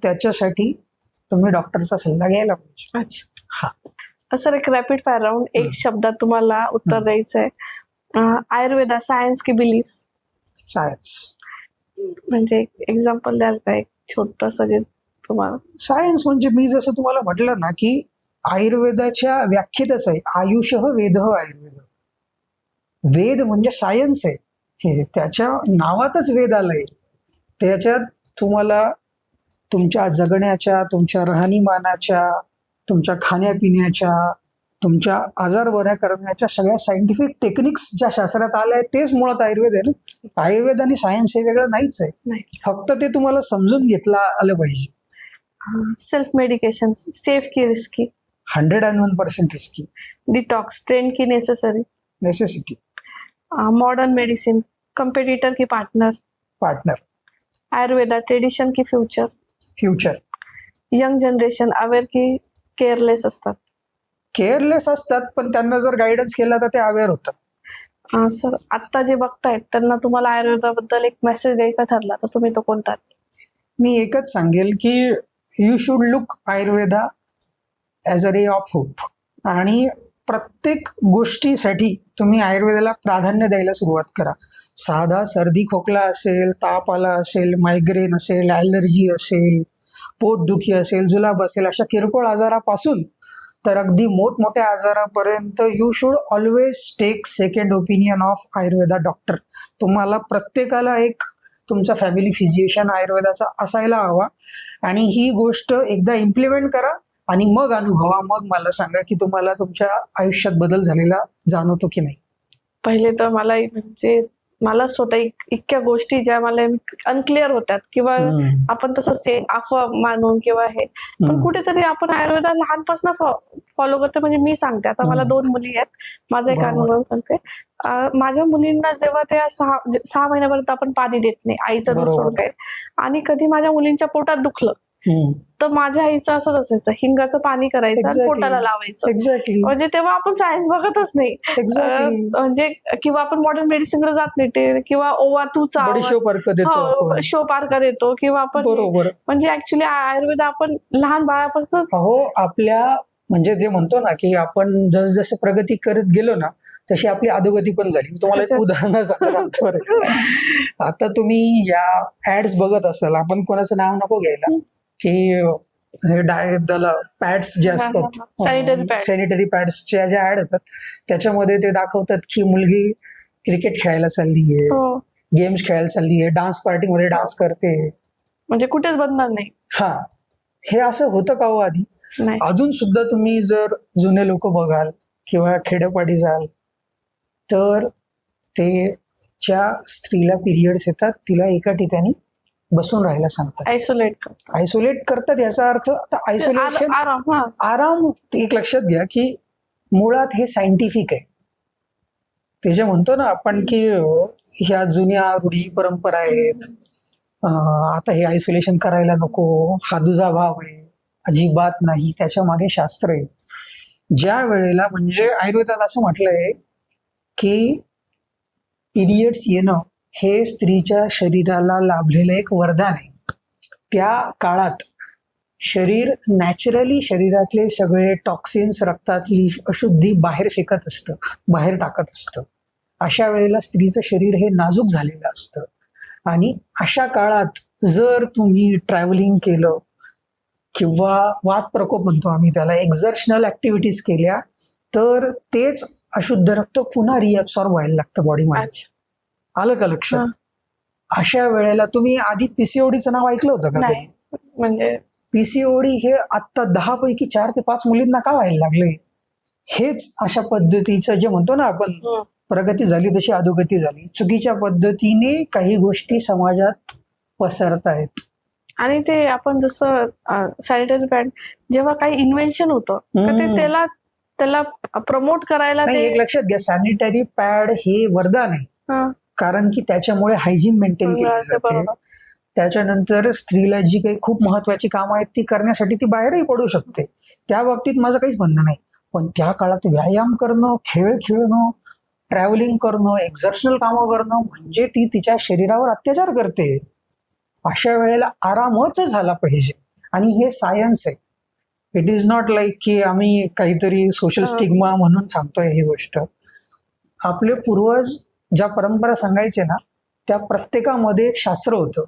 त्याच्यासाठी तुम्ही डॉक्टरचा सल्ला घ्यायला पाहिजे. अच्छा. सर, एक रॅपिड फायर राऊंड, एक शब्दात तुम्हाला उत्तर द्यायचंय. आयुर्वेदा सायन्स की बिलीफ? सायन्स. म्हणजे एक्झाम्पल द्याल का एक छोटस जे तुम्हाला? सायन्स म्हणजे मी जसं तुम्हाला म्हटलं ना की आयुर्वेदाच्या व्याख्येतच आहे, आयुष वेद आयुर्वेद. वेद म्हणजे सायन्स आहे, हे त्याच्या नावातच वेद आलंय. त्याच्यात तुम्हाला तुमच्या जगण्याच्या, तुमच्या राहणीमानाच्या, तुमच्या खाण्यापिण्याच्या, तुमच्या आजार बऱ्या करण्याच्या सगळ्या सायंटिफिक टेक्निक्स ज्या शास्त्रात आल्या आहेत तेच मुळात आयुर्वेद आहे ना. आयुर्वेद आणि सायन्स हे वेगळं नाहीच आहे, फक्त ते तुम्हाला समजून घेतलं आलं पाहिजे. सेल्फ मेडिकेशन सेफ की रिस्की? 101% रिस्की. डिटॉक्स ट्रेंड की necessary? Necessity. Modern medicine competitor की पार्टनर? पार्टनर. आयुर्वेदा ट्रेडिशन की future? Future. Young generation aware की केअरलेस असतात? केअरलेस असतात, पण त्यांना जर गायडन्स केला तर ते अवेअर होतात. सर, आत्ता जे बघतायत त्यांना तुम्हाला आयुर्वेदाबद्दल एक मेसेज द्यायचा ठरला तर तुम्ही तो कोणता? मी एकच सांगेल की you should look Ayurveda as a ray of hope. आणि प्रत्येक गोष्टीसाठी तुम्ही आयुर्वेदाला प्राधान्य द्यायला सुरुवात करा. साधा सर्दी खोकला असेल, ताप आला असेल, मायग्रेन असेल, ॲलर्जी असेल, पोटदुखी असेल, जुलाब असेल, अशा किरकोळ आजारापासून तर अगदी मोठमोठ्या आजारापर्यंत you should always take second opinion of Ayurveda doctor. तुम्हाला प्रत्येकाला एक तुमचा फॅमिली फिजिशियन आयुर्वेदाचा असायला हवा. आणि ही गोष्ट एकदा इम्प्लिमेंट करा आणि मग अनुभवा, मग मला सांगा की तुम्हाला तुमच्या आयुष्यात बदल झालेला जाणवतो की नाही. पहिले तर मला स्वतः इतक्या गोष्टी ज्या मला अनक्लिअर होत्यात किंवा आपण तसं अफवा मानून किंवा हे, पण कुठेतरी आपण आयुर्वेदा लहानपासून फॉलो करतो. म्हणजे मी सांगते, आता मला 2 मुली आहेत, माझा एक अनुभव सांगते. माझ्या मुलींना जेव्हा त्या 6 महिन्यापर्यंत आपण पाणी देत नाही, आईचं दूध सोडून काय, आणि कधी माझ्या मुलींच्या पोटात दुखलं तर माझ्या आईचं असंच असायचं, हिंगाचं पाणी करायचं आणि पोटाला लावायचं. म्हणजे तेव्हा आपण सायन्स बघतच नाही, म्हणजे किंवा आपण मॉडर्न मेडिसिन कडे जात नाही, किंवा ओवा तूचा शो पारकर येतो किंवा आपण म्हणजे ऍक्च्युली आयुर्वेद आपण लहान बाळापासून आपल्या म्हणजे जे म्हणतो ना की आपण जसं प्रगती करत गेलो ना तशी आपली अधोगती पण झाली. मी तुम्हाला एक उदाहरण सांगतो. आता तुम्ही या ऍड्स बघत असाल, आपण कोणाचं नाव नको घ्यायला, की पॅड्स जे असतात, सॅनिटरी पॅड्सच्या ज्या ऍड होतात त्याच्यामध्ये ते दाखवतात की मुलगी क्रिकेट खेळायला चाललीये, गेम्स खेळायला चाललीये, डान्स पार्टीमध्ये डान्स करते, म्हणजे कुठेच बंधन नाही. हे असं होतं का हो आधी? अजून सुद्धा तुम्ही जर जुने लोक बघाल किंवा खेड्यापाडी जाल तर ते ज्या स्त्रीला पिरियड्स येतात तिला एका ठिकाणी बसून राहायला सांगतात, आयसोलेट करतात. याचा अर्थ आता आयसोलेशन आराम. एक लक्षात घ्या की मुळात हे सायंटिफिक आहे. ते जे म्हणतो ना आपण की ह्या जुन्या रूढी परंपरा आहेत, आता हे आयसोलेशन करायला नको, हा दुजाभाव आहे, अजिबात नाही. त्याच्या मागे शास्त्र आहे. ज्या वेळेला म्हणजे आयुर्वेदात असं म्हटलंय की पिरियड्स येणं हे स्त्रीच्या शरीराला लाभलेलं एक वरदान आहे. त्या काळात शरीर नॅचरली शरीरातले सगळे टॉक्सिन्स, रक्तातली अशुद्धी बाहेर फेकत असतं, बाहेर टाकत असतं. अशा वेळेला स्त्रीचं शरीर हे नाजूक झालेलं असतं. आणि अशा काळात जर तुम्ही ट्रॅव्हलिंग केलं किंवा वात प्रकोप म्हणतो आम्ही त्याला, एक्झर्शनल ऍक्टिव्हिटीज केल्या, तर तेच अशुद्ध रक्त पुन्हा रिअब्सॉर्ब व्हायला लागतं बॉडीमध्ये. आलं का लक्षात? अशा वेळेला तुम्ही आधी पीसीओडीचं नाव ऐकलं होतं का? म्हणजे पीसीओडी हे आता 10 पैकी 4 ते 5 मुलींना का व्हायला लागले? हेच अशा पद्धतीचं जे म्हणतो ना आपण, प्रगती झाली तशी अधोगती झाली. चुकीच्या पद्धतीने काही गोष्टी समाजात पसरतायत. आणि ते आपण जसं सॅनिटरी पॅड जेव्हा काही इन्व्हेन्शन होतं ते त्याला प्रमोट करायला, एक लक्षात घ्या, सॅनिटरी पॅड हे वरदान आहे, कारण की त्याच्यामुळे हायजीन मेंटेन केली जाते. त्याच्यानंतर स्त्रीला जी काही खूप महत्वाची कामं आहेत ती करण्यासाठी ती बाहेरही पडू शकते. त्या बाबतीत माझं काहीच म्हणणं नाही. पण त्या काळात व्यायाम करणं, खेळ खेळणं, ट्रॅव्हलिंग करणं, एक्झर्शनल कामं करणं म्हणजे ती तिच्या शरीरावर अत्याचार करते. अशा वेळेला आरामच झाला पाहिजे. आणि हे सायन्स आहे. इट इज नॉट लाईक की आम्ही काहीतरी सोशल स्टिग्मा म्हणून सांगतोय ही गोष्ट. आपले पूर्वज ज्या परंपरा सांगायचे ना, त्या प्रत्येकामध्ये एक शास्त्र होतं.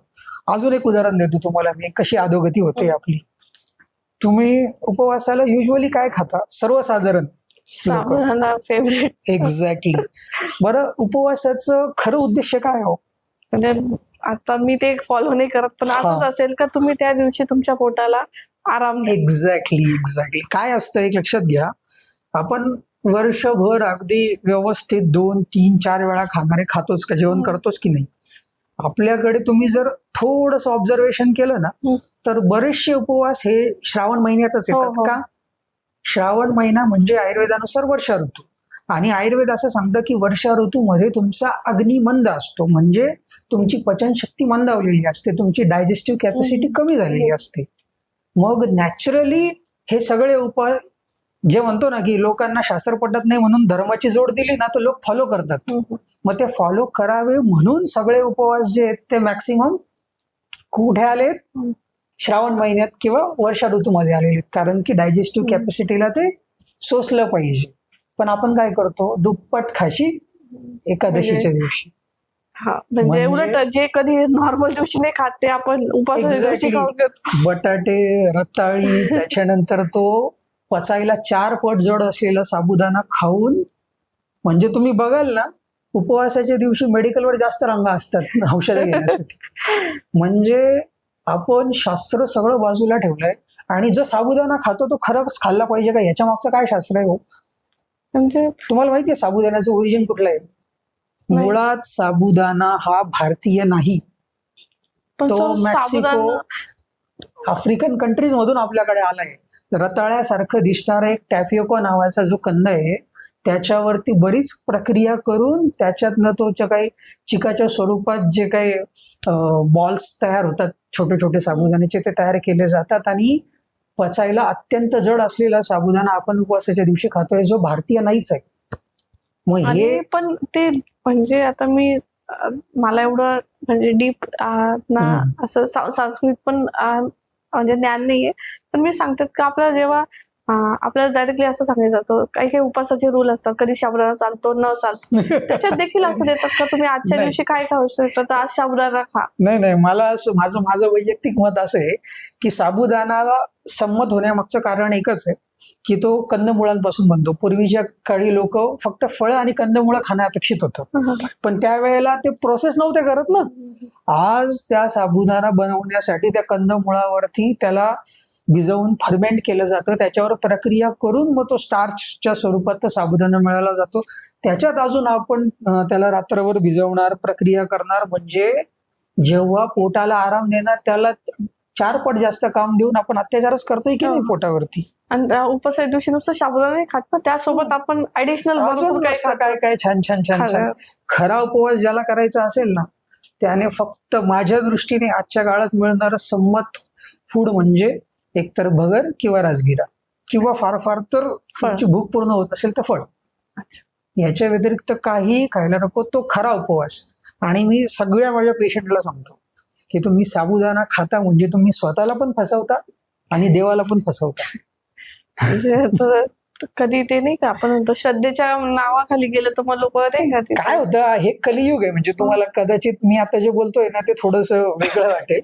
अजून एक उदाहरण देतो तुम्हाला मी, कशी अधोगती होते आपली. तुम्ही उपवासाला युजली काय खाता सर्वसाधारण? साबुदाणा फेवरेट. एक्झॅक्टली. बरं, उपवासाचं खरं उद्देश काय हो? म्हणजे आता मी ते फॉलो नाही करत, पण असंच असेल का तुम्ही त्या दिवशी तुमच्या पोटाला आराम द्या. एक्झॅक्टली. काय असतं एक लक्षात घ्या, आपण वर्षभर अगदी व्यवस्थित 2, 3, 4 वेळा खातोच का, जेवण करतोच की नाही? आपल्याकडे तुम्ही जर थोडस ऑब्झर्वेशन केलं ना, तर बरेचसे उपवास हे श्रावण महिन्यातच येतात. का? श्रावण महिना म्हणजे आयुर्वेदानुसार वर्षा ऋतू, आणि आयुर्वेद असं सांगतं की वर्षा ऋतूमध्ये तुमचा अग्नी मंद असतो, म्हणजे तुमची पचनशक्ती मंदावलेली असते, तुमची डायजेस्टिव्ह कॅपॅसिटी कमी झालेली असते. मग नॅचरली हे सगळे उपाय, जे म्हणतो ना की लोकांना शास्त्र पटत नाही म्हणून धर्माची जोड दिली ना, तर लोक फॉलो करतात. मग ते फॉलो करावे म्हणून सगळे उपवास जे आहेत ते मॅक्सिमम कुठे आले? श्रावण महिन्यात किंवा वर्षा ऋतूमध्ये आलेले, कारण की डायजेस्टिव्ह कॅपॅसिटीला ते सोसलं पाहिजे. पण आपण काय करतो? दुप्पट खाशी एकादशीच्या दिवशी. म्हणजे उलट जे कधी नॉर्मल दिवशी नाही खात ते आपण उपवासाच्या दिवशी खाऊ. बटाटे, रताळी, त्याच्यानंतर तो पचायला 4 पट जड असलेला साबुदाणा खाऊन, म्हणजे तुम्ही बघाल ना, उपवासाच्या दिवशी मेडिकलवर जास्त रांगा असतात औषधं घेण्यासाठी. म्हणजे आपण शास्त्र सगळं बाजूला ठेवलंय, आणि जो साबुदाणा खातो तो खरंच खाल्ला पाहिजे का, याच्या मागचं काय शास्त्र आहे हो? म्हणजे तुम्हाला माहितीये साबुदाण्याचं ओरिजिन कुठलं आहे? मुळात साबुदाणा हा भारतीय नाही, तो मेक्सिको, आफ्रिकन कंट्रीज मधून आपल्याकडे आलाय. रताळ्यासारखं दिसणारा एक टॅपियोको नावाचा जो कंद आहे, त्याच्यावरती बरीच प्रक्रिया करून त्याच्यातनं तो काही चिकाच्या स्वरूपात जे काही बॉल्स तयार होतात छोटे छोटे साबुदाण्याचे, ते तयार केले जातात, आणि पचायला अत्यंत जड असलेला साबुदाणा आपण उपवासाच्या दिवशी खातोय, जो भारतीय नाहीच आहे. मग हे पण ते म्हणजे आता मला एवढं म्हणजे डीप ना असं संस्कृत पण म्हणजे ज्ञान नाहीये, पण मी सांगते का आपल्याला जेव्हा आपल्याला डायरेक्टली असं सांगितलं जातं, काही काही उपवासाचे रूल असतात, कधी साबुदाणा चालतो न चालतो, त्याच्यात देखील असं देतात का तुम्ही आजच्या दिवशी काय खाऊ शकता, तर आज साबुदाणा खा? नाही, मला असं माझं वैयक्तिक मत असं आहे की साबुदाणाला संमत होण्यामागचं कारण एकच आहे की तो कंदमुळांपासून बनतो. पूर्वीच्या काळी लोक फक्त फळं आणि कंदमुळं खाणं अपेक्षित होतं, पण त्यावेळेला ते प्रोसेस नव्हते करत ना. आज त्या साबुदाणा बनवण्यासाठी त्या कंदमुळावरती त्याला भिजवून फर्मेंट केलं जातं, त्याच्यावर प्रक्रिया करून मग तो स्टार्चच्या स्वरूपात तो साबुदाणा मिळाला जातो. त्याच्यात अजून आपण त्याला रात्रभर भिजवणार, प्रक्रिया करणार, म्हणजे जेव्हा पोटाला आराम देणार त्याला 4 पट जास्त काम देऊन आपण अत्याचारच करतोय की नाही पोटावरती. आणि उपवासाच्या दिवशी नुसतं साबुदाणा नाही खात ना, त्यासोबत आपण ऍडिशनल काय छान. खरा उपवास ज्याला करायचा असेल ना, त्याने फक्त माझ्या दृष्टीने आजच्या काळात मिळणारं संमत फूड म्हणजे एकतर भगर किंवा राजगिरा, किंवा फार तर तुमची भूक पूर्ण होत नसेल तर फळ. याच्या व्यतिरिक्त काही खायला नको, तो खरा उपवास. आणि मी सगळ्या माझ्या पेशंटला सांगतो की तुम्ही साबुदाणा खाता म्हणजे तुम्ही स्वतःला पण फसवता आणि देवाला पण फसवता. कधी ते नाही का आपण म्हणतो श्रद्धेच्या नावाखाली गेलं तर मग लोक काय होतं, हे कलियुग आहे. म्हणजे तुम्हाला कदाचित मी आता जे बोलतोय ना ते थोडस वेगळं वाटेल.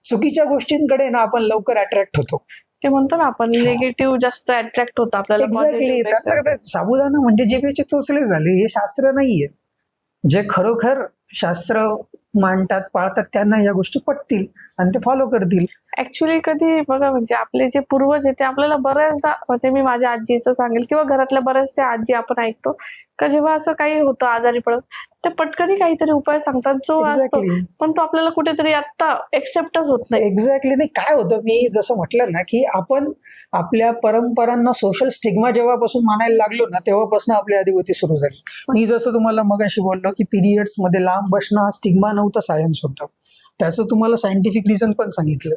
चुकीच्या गोष्टींकडे ना आपण लवकर अट्रॅक्ट होतो. ते म्हणतो ना आपण निगेटिव्ह जास्त अट्रॅक्ट होतो आपल्याला. एक्झॅक्टली. साबुदाणा म्हणजे जे चोचले झाले, हे शास्त्र नाहीये. जे खरोखर शास्त्र मांडतात, पाळतात, त्यांना या गोष्टी पटतील आणि ते फॉलो करतील. ऍक्च्युली कधी बघा, म्हणजे आपले जे पूर्वज आहेत ते आपल्याला बऱ्याचदा, म्हणजे मी माझ्या आजीचं सांगेल किंवा घरातल्या बऱ्याचशा आजी आपण ऐकतो का जेव्हा असं काही होतं आजारी पडत, ते पटकनी काहीतरी उपाय सांगतात जो असतो, पण तो आपल्याला कुठेतरी आता एक्सेप्टच होत नाही. एक्झॅक्टली. नाही, काय होतं, मी जसं म्हटलं ना की आपण आपल्या परंपरांना सोशल स्टिग्मा जेव्हापासून मानायला लागलो ना, तेव्हापासून आपली अधिगती सुरू झाली. मी जसं तुम्हाला मगाशी बोललो की पिरियड्स मध्ये लांब बसणं हा स्टिग्मा नव्हतं, सायन्स होतं. त्याचं तुम्हाला सायंटिफिक रिझन पण सांगितलं.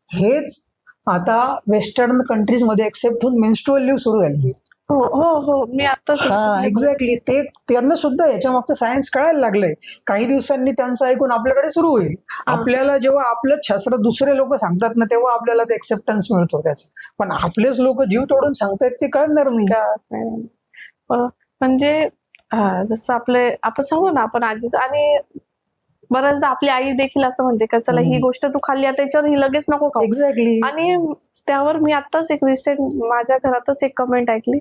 हेच आता वेस्टर्न कंट्रीज मध्ये एक्सेप्ट होऊन मेन्स्ट्रुअल लीव्ह सुरू झाली. हो हो हो, मी आता हा एक्झॅक्टली, ते त्यांना सुद्धा याच्या मागचं सायन्स कळायला लागलंय. काही दिवसांनी त्यांचं ऐकून आपल्याकडे सुरू होईल. आपल्याला जेव्हा आपलं शास्त्र दुसरे लोक सांगतात ना, तेव्हा आपल्याला ते एक्सेप्टन्स मिळतो त्याचा. पण आपलेच लोक जीव तोडून सांगतायत ते कळणार नाही. म्हणजे जसं आपण सांगू ना, आपण आजीच, आणि बऱ्याचदा आपली आई देखील असं म्हणते का चला ही गोष्ट तू खाल्ली आता त्याच्यावर ही लगेच नको खाऊ. एक्झॅक्टली. आणि त्यावर मी आत्ताच एक रिसेंट माझ्या घरातच एक कमेंट ऐकली,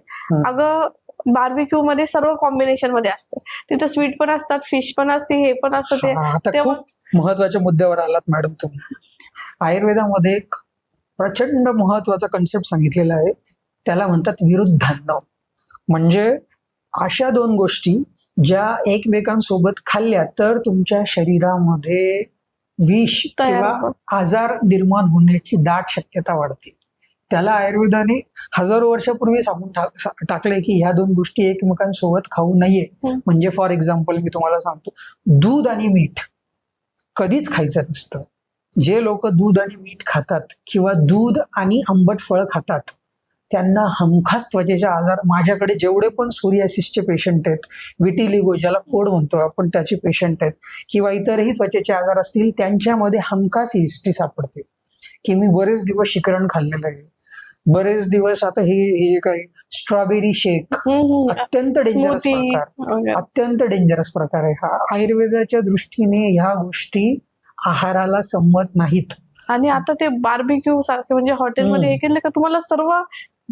अगं बार्बिक्यू मध्ये सर्व कॉम्बिनेशन मध्ये असतं, तिथं स्वीट पण असतात, फिश पण असते, हे पण असतं ते. आता खूप महत्वाच्या मुद्द्यावर आलात मॅडम तुम्ही. आयुर्वेदामध्ये एक प्रचंड महत्वाचा कन्सेप्ट सांगितलेला आहे, त्याला म्हणतात विरुद्धान्न. म्हणजे अशा दोन गोष्टी ज्या एकमेकांसोबत खाल्ल्या तर तुमच्या शरीरामध्ये विष किंवा आजार निर्माण होण्याची दाट शक्यता वाढते. त्याला आयुर्वेदाने हजारो वर्षापूर्वी सांगून टाकलंय की ह्या दोन गोष्टी एकमेकांसोबत खाऊ नये. म्हणजे फॉर एक्झाम्पल मी तुम्हाला सांगतो, दूध आणि मीठ कधीच खायचं नसतं. जे लोक दूध आणि मीठ खातात किंवा दूध आणि आंबट फळ खातात त्यांना हमखास त्वचेचे आजार, माझ्याकडे जेवढे पण सोरियासिसचे पेशंट आहेत, विटिलिगो ज्याला कोड म्हणतो आपण त्याचे पेशंट आहेत, किंवा इतरही त्वचेचे आजार असतील, त्यांच्यामध्ये हमखास हिस्ट्री सापडते की मी बरेच दिवस शिकरण खाल्लेलं आहे, बरेच दिवस. आता हे काय स्ट्रॉबेरी शेक अत्यंत डेंजरस प्रकार, अत्यंत डेंजरस प्रकार आहे हा. आयुर्वेदाच्या दृष्टीने ह्या गोष्टी आहाराला संमत नाहीत. आणि आता ते बार्बिक्यू सारखे म्हणजे हॉटेलमध्ये हे केलं का तुम्हाला सर्व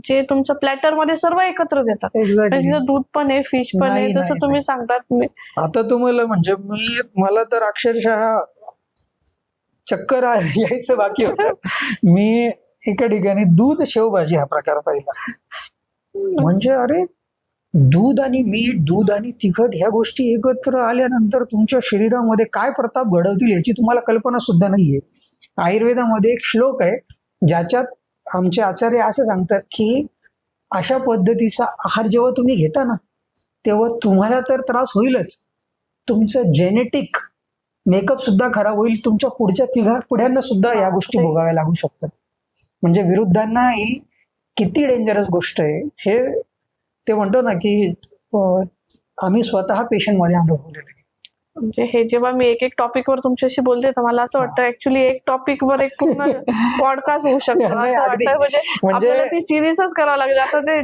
जे तुमच्या प्लॅटर मध्ये सर्व एकत्र देतात. तिथं दूध पण आहे, फिश पण आहे, जसं तुम्ही सांगतात. आता तुम्हाला म्हणजे मला तर अक्षरशः चक्कर यायचं बाकी होतं. मी एका ठिकाणी दूध शेवभाजी हा प्रकार पाहिला. म्हणजे अरे, दूध आणि मीठ, दूध आणि तिखट ह्या गोष्टी एकत्र आल्यानंतर तुमच्या शरीरामध्ये काय प्रताप घडवतील याची तुम्हाला कल्पना सुद्धा नाहीये. आयुर्वेदामध्ये एक श्लोक आहे ज्याच्यात आमचे आचार्य असं सांगतात की अशा पद्धतीचा आहार जेव्हा तुम्ही घेता ना, तेव्हा तुम्हाला तर त्रास होईलच, तुमचं जेनेटिक मेकअप सुद्धा खराब होईल, तुमच्या पुढच्या पुढ्यांना सुद्धा या गोष्टी भोगाव्या लागू शकतात. म्हणजे विरुद्धांना ही किती डेंजरस गोष्ट आहे हे ते म्हणतो ना की आम्ही स्वतः पेशंट मध्ये अनुभवलेलं आहे. म्हणजे हे जेव्हा मी एक टॉपिकवर तुमच्याशी बोलते तर मला असं वाटतं ऍक्च्युली एक टॉपिकवर एक पूर्ण पॉडकास्ट होऊ शकतो असं वाटतं. म्हणजे आपल्याला ती सिरीजच करावं लागेल. आता ते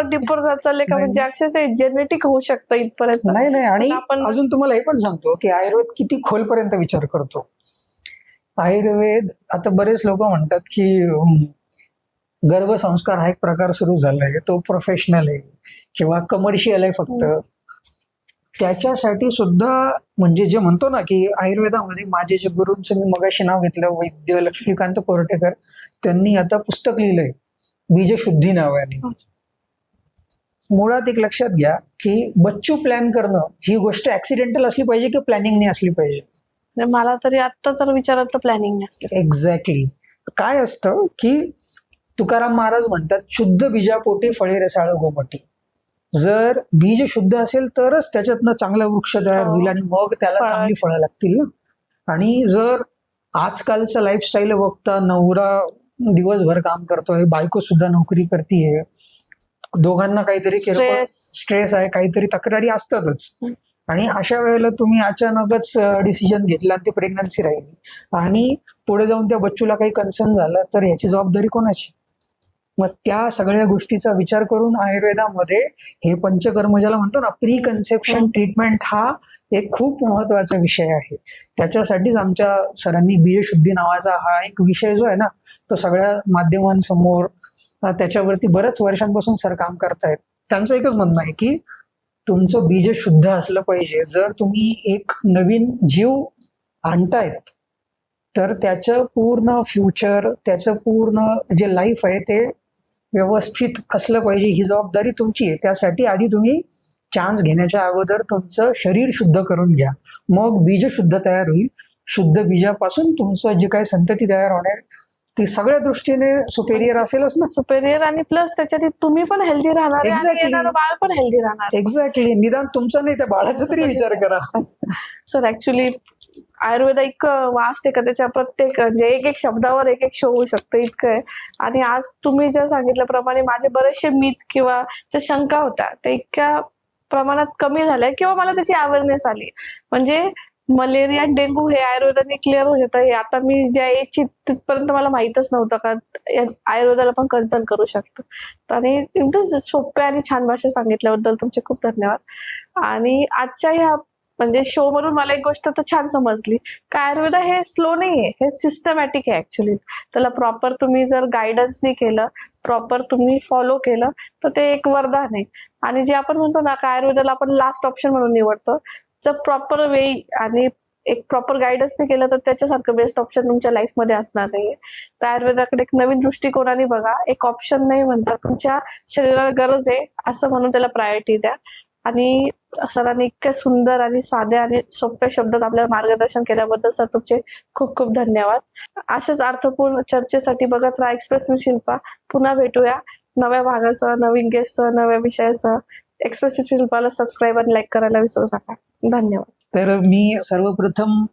डिपर जात चालले का, म्हणजे अक्षरशः जेनेटिक होऊ शकतं इथपर्यंत. नाही. आणि अजून तुम्हाला हे पण सांगतो की आयुर्वेद किती खोलपर्यंत विचार करतो. आयुर्वेद, आता बरेच लोक म्हणतात की गर्भसंस्कार हा एक प्रकार सुरू झालाय, तो प्रोफेशनल आहे किंवा कमर्शियल आहे फक्त. त्याच्यासाठी सुद्धा म्हणजे जे म्हणतो ना की आयुर्वेदामध्ये माझे जे गुरूंचं मी मगाशी नाव घेतलं, वैद्य लक्ष्मीकांत कोरटेकर, त्यांनी आता पुस्तक लिहिलंय बीजशुद्धी नावाने. मुळात एक लक्षात घ्या की बच्चू प्लॅन करणं ही गोष्ट ऍक्सिडेंटल असली पाहिजे की प्लॅनिंगने असली पाहिजे. मला तरी आता तर विचारायचं प्लॅनिंगने असलं. एक्झॅक्टली. काय असतं की तुकाराम महाराज म्हणतात, शुद्ध बीजापोटी फळे रसाळ गोमटी. जर बीज शुद्ध असेल तरच त्याच्यातनं चांगला वृक्ष तयार होईल आणि मग त्याला चांगली फळं लागतील ना. आणि जर आजकालचं लाईफस्टाईल बघता, नवरा दिवसभर काम करतोय, बायको सुद्धा नोकरी करतीये, दोघांना काहीतरी स्ट्रेस आहे, काहीतरी तक्रारी असतातच. आणि अशा वेळेला तुम्ही अचानकच डिसिजन घेतला आणि ती प्रेग्नन्सी राहिली आणि पुढे जाऊन त्या बच्चूला काही कन्सर्न झालं तर याची जबाबदारी कोणाची? मग त्या सगळ्या गोष्टीचा विचार करून आयुर्वेदामध्ये हे पंचकर्म ज्याला म्हणतो ना, प्री कन्सेप्शन ट्रीटमेंट, हा एक खूप महत्वाचा विषय आहे. त्याच्यासाठीच आमच्या सरांनी बीजशुद्धी नावाचा हा एक विषय जो आहे ना, तो सगळ्या माध्यमांसमोर त्याच्यावरती बऱ्याच वर्षांपासून सर काम करतायत. त्यांचं एकच म्हणणं आहे की तुमचं बीज शुद्ध असलं पाहिजे. जर तुम्ही एक नवीन जीव आणतायत तर त्याचं पूर्ण फ्युचर, त्याचं पूर्ण जे लाईफ आहे ते व्यवस्थित असलं पाहिजे. ही जबाबदारी तुमची आहे. त्यासाठी आधी तुम्ही चान्स घेण्याच्या अगोदर तुमचं शरीर शुद्ध करून घ्या, मग बीज शुद्ध तयार होईल. शुद्ध बीजापासून तुमचं जे काही संतती तयार होणार ती सगळ्या दृष्टीने सुपेरियर असेलच ना. सुपेरियर, आणि प्लस त्याच्यात तुम्ही पण हेल्दी राहणार, बाळ पण हेल्दी राहणार. एक्झॅक्टली. निदान तुमचं नाही, त्या बाळाचा तरी विचार करा. सर ऍक्च्युली आयुर्वेद इतकं वास्ट आहे का त्याच्या प्रत्येक म्हणजे एक एक शब्दावर एक एक शो होऊ शकतं इतकं आहे. आणि आज तुम्ही ज्या सांगितल्याप्रमाणे माझे बरेचसे मिथ किंवा ज्या शंका होत्या ते इतक्या प्रमाणात कमी झाल्या किंवा मला त्याची अवेअरनेस आली. म्हणजे मलेरिया आणि डेंग्यू हे आयुर्वेदाने क्लिअर होऊ शकतं. हे आता मी ज्या एजची तिथपर्यंत मला माहीतच नव्हतं का आयुर्वेदाला पण कन्सर्न करू शकतं. आणि एकदम सोप्या आणि छान भाषा सांगितल्याबद्दल तुमचे खूप धन्यवाद. आणि आजच्या ह्या म्हणजे शो मधून मला एक गोष्ट तर छान समजली का आयुर्वेद हे स्लो नाहीये, हे सिस्टमॅटिक आहे ऍक्च्युली. त्याला प्रॉपर तुम्ही जर गायडन्सनी केलं, प्रॉपर तुम्ही फॉलो केलं तर ते एक वरदान आहे. आणि जे आपण म्हणतो ना का आयुर्वेदाला आपण लास्ट ऑप्शन म्हणून निवडतो, जर प्रॉपर वे आणि एक प्रॉपर गायडन्सने केलं तर त्याच्यासारखं बेस्ट ऑप्शन तुमच्या लाईफमध्ये असणार नाहीये. तर आयुर्वेदाकडे एक नवीन दृष्टिकोनाने बघा. एक ऑप्शन नाही म्हणता, तुमच्या शरीराला गरज आहे असं म्हणून त्याला प्रायोरिटी द्या. आणि सरांनी इतक्या सुंदर आणि साध्या आणि सोप्या शब्दात आपल्याला मार्गदर्शन केल्याबद्दल सर तुमचे खूप खूप धन्यवाद. अशाच अर्थपूर्ण चर्चेसाठी बघत राहा एक्सप्रेस विथ शिल्पा. पुन्हा भेटूया नव्या भागासह, नवीन गेस्टसह, नव्या विषयासह. एक्सप्रेस विथ शिल्पाला सबस्क्राईब आणि लाईक करायला विसरू नका. धन्यवाद. तर मी सर्वप्रथम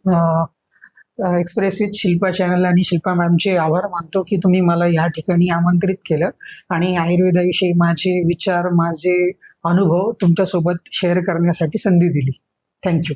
एक्सप्रेस विथ शिल्पा चॅनल आणि शिल्पा मॅमचे आभार मानतो की तुम्ही मला या ठिकाणी आमंत्रित केलं आणि आयुर्वेदाविषयी माझे विचार, माझे अनुभव तुमच्यासोबत शेअर करण्यासाठी संधी दिली. थँक्यू.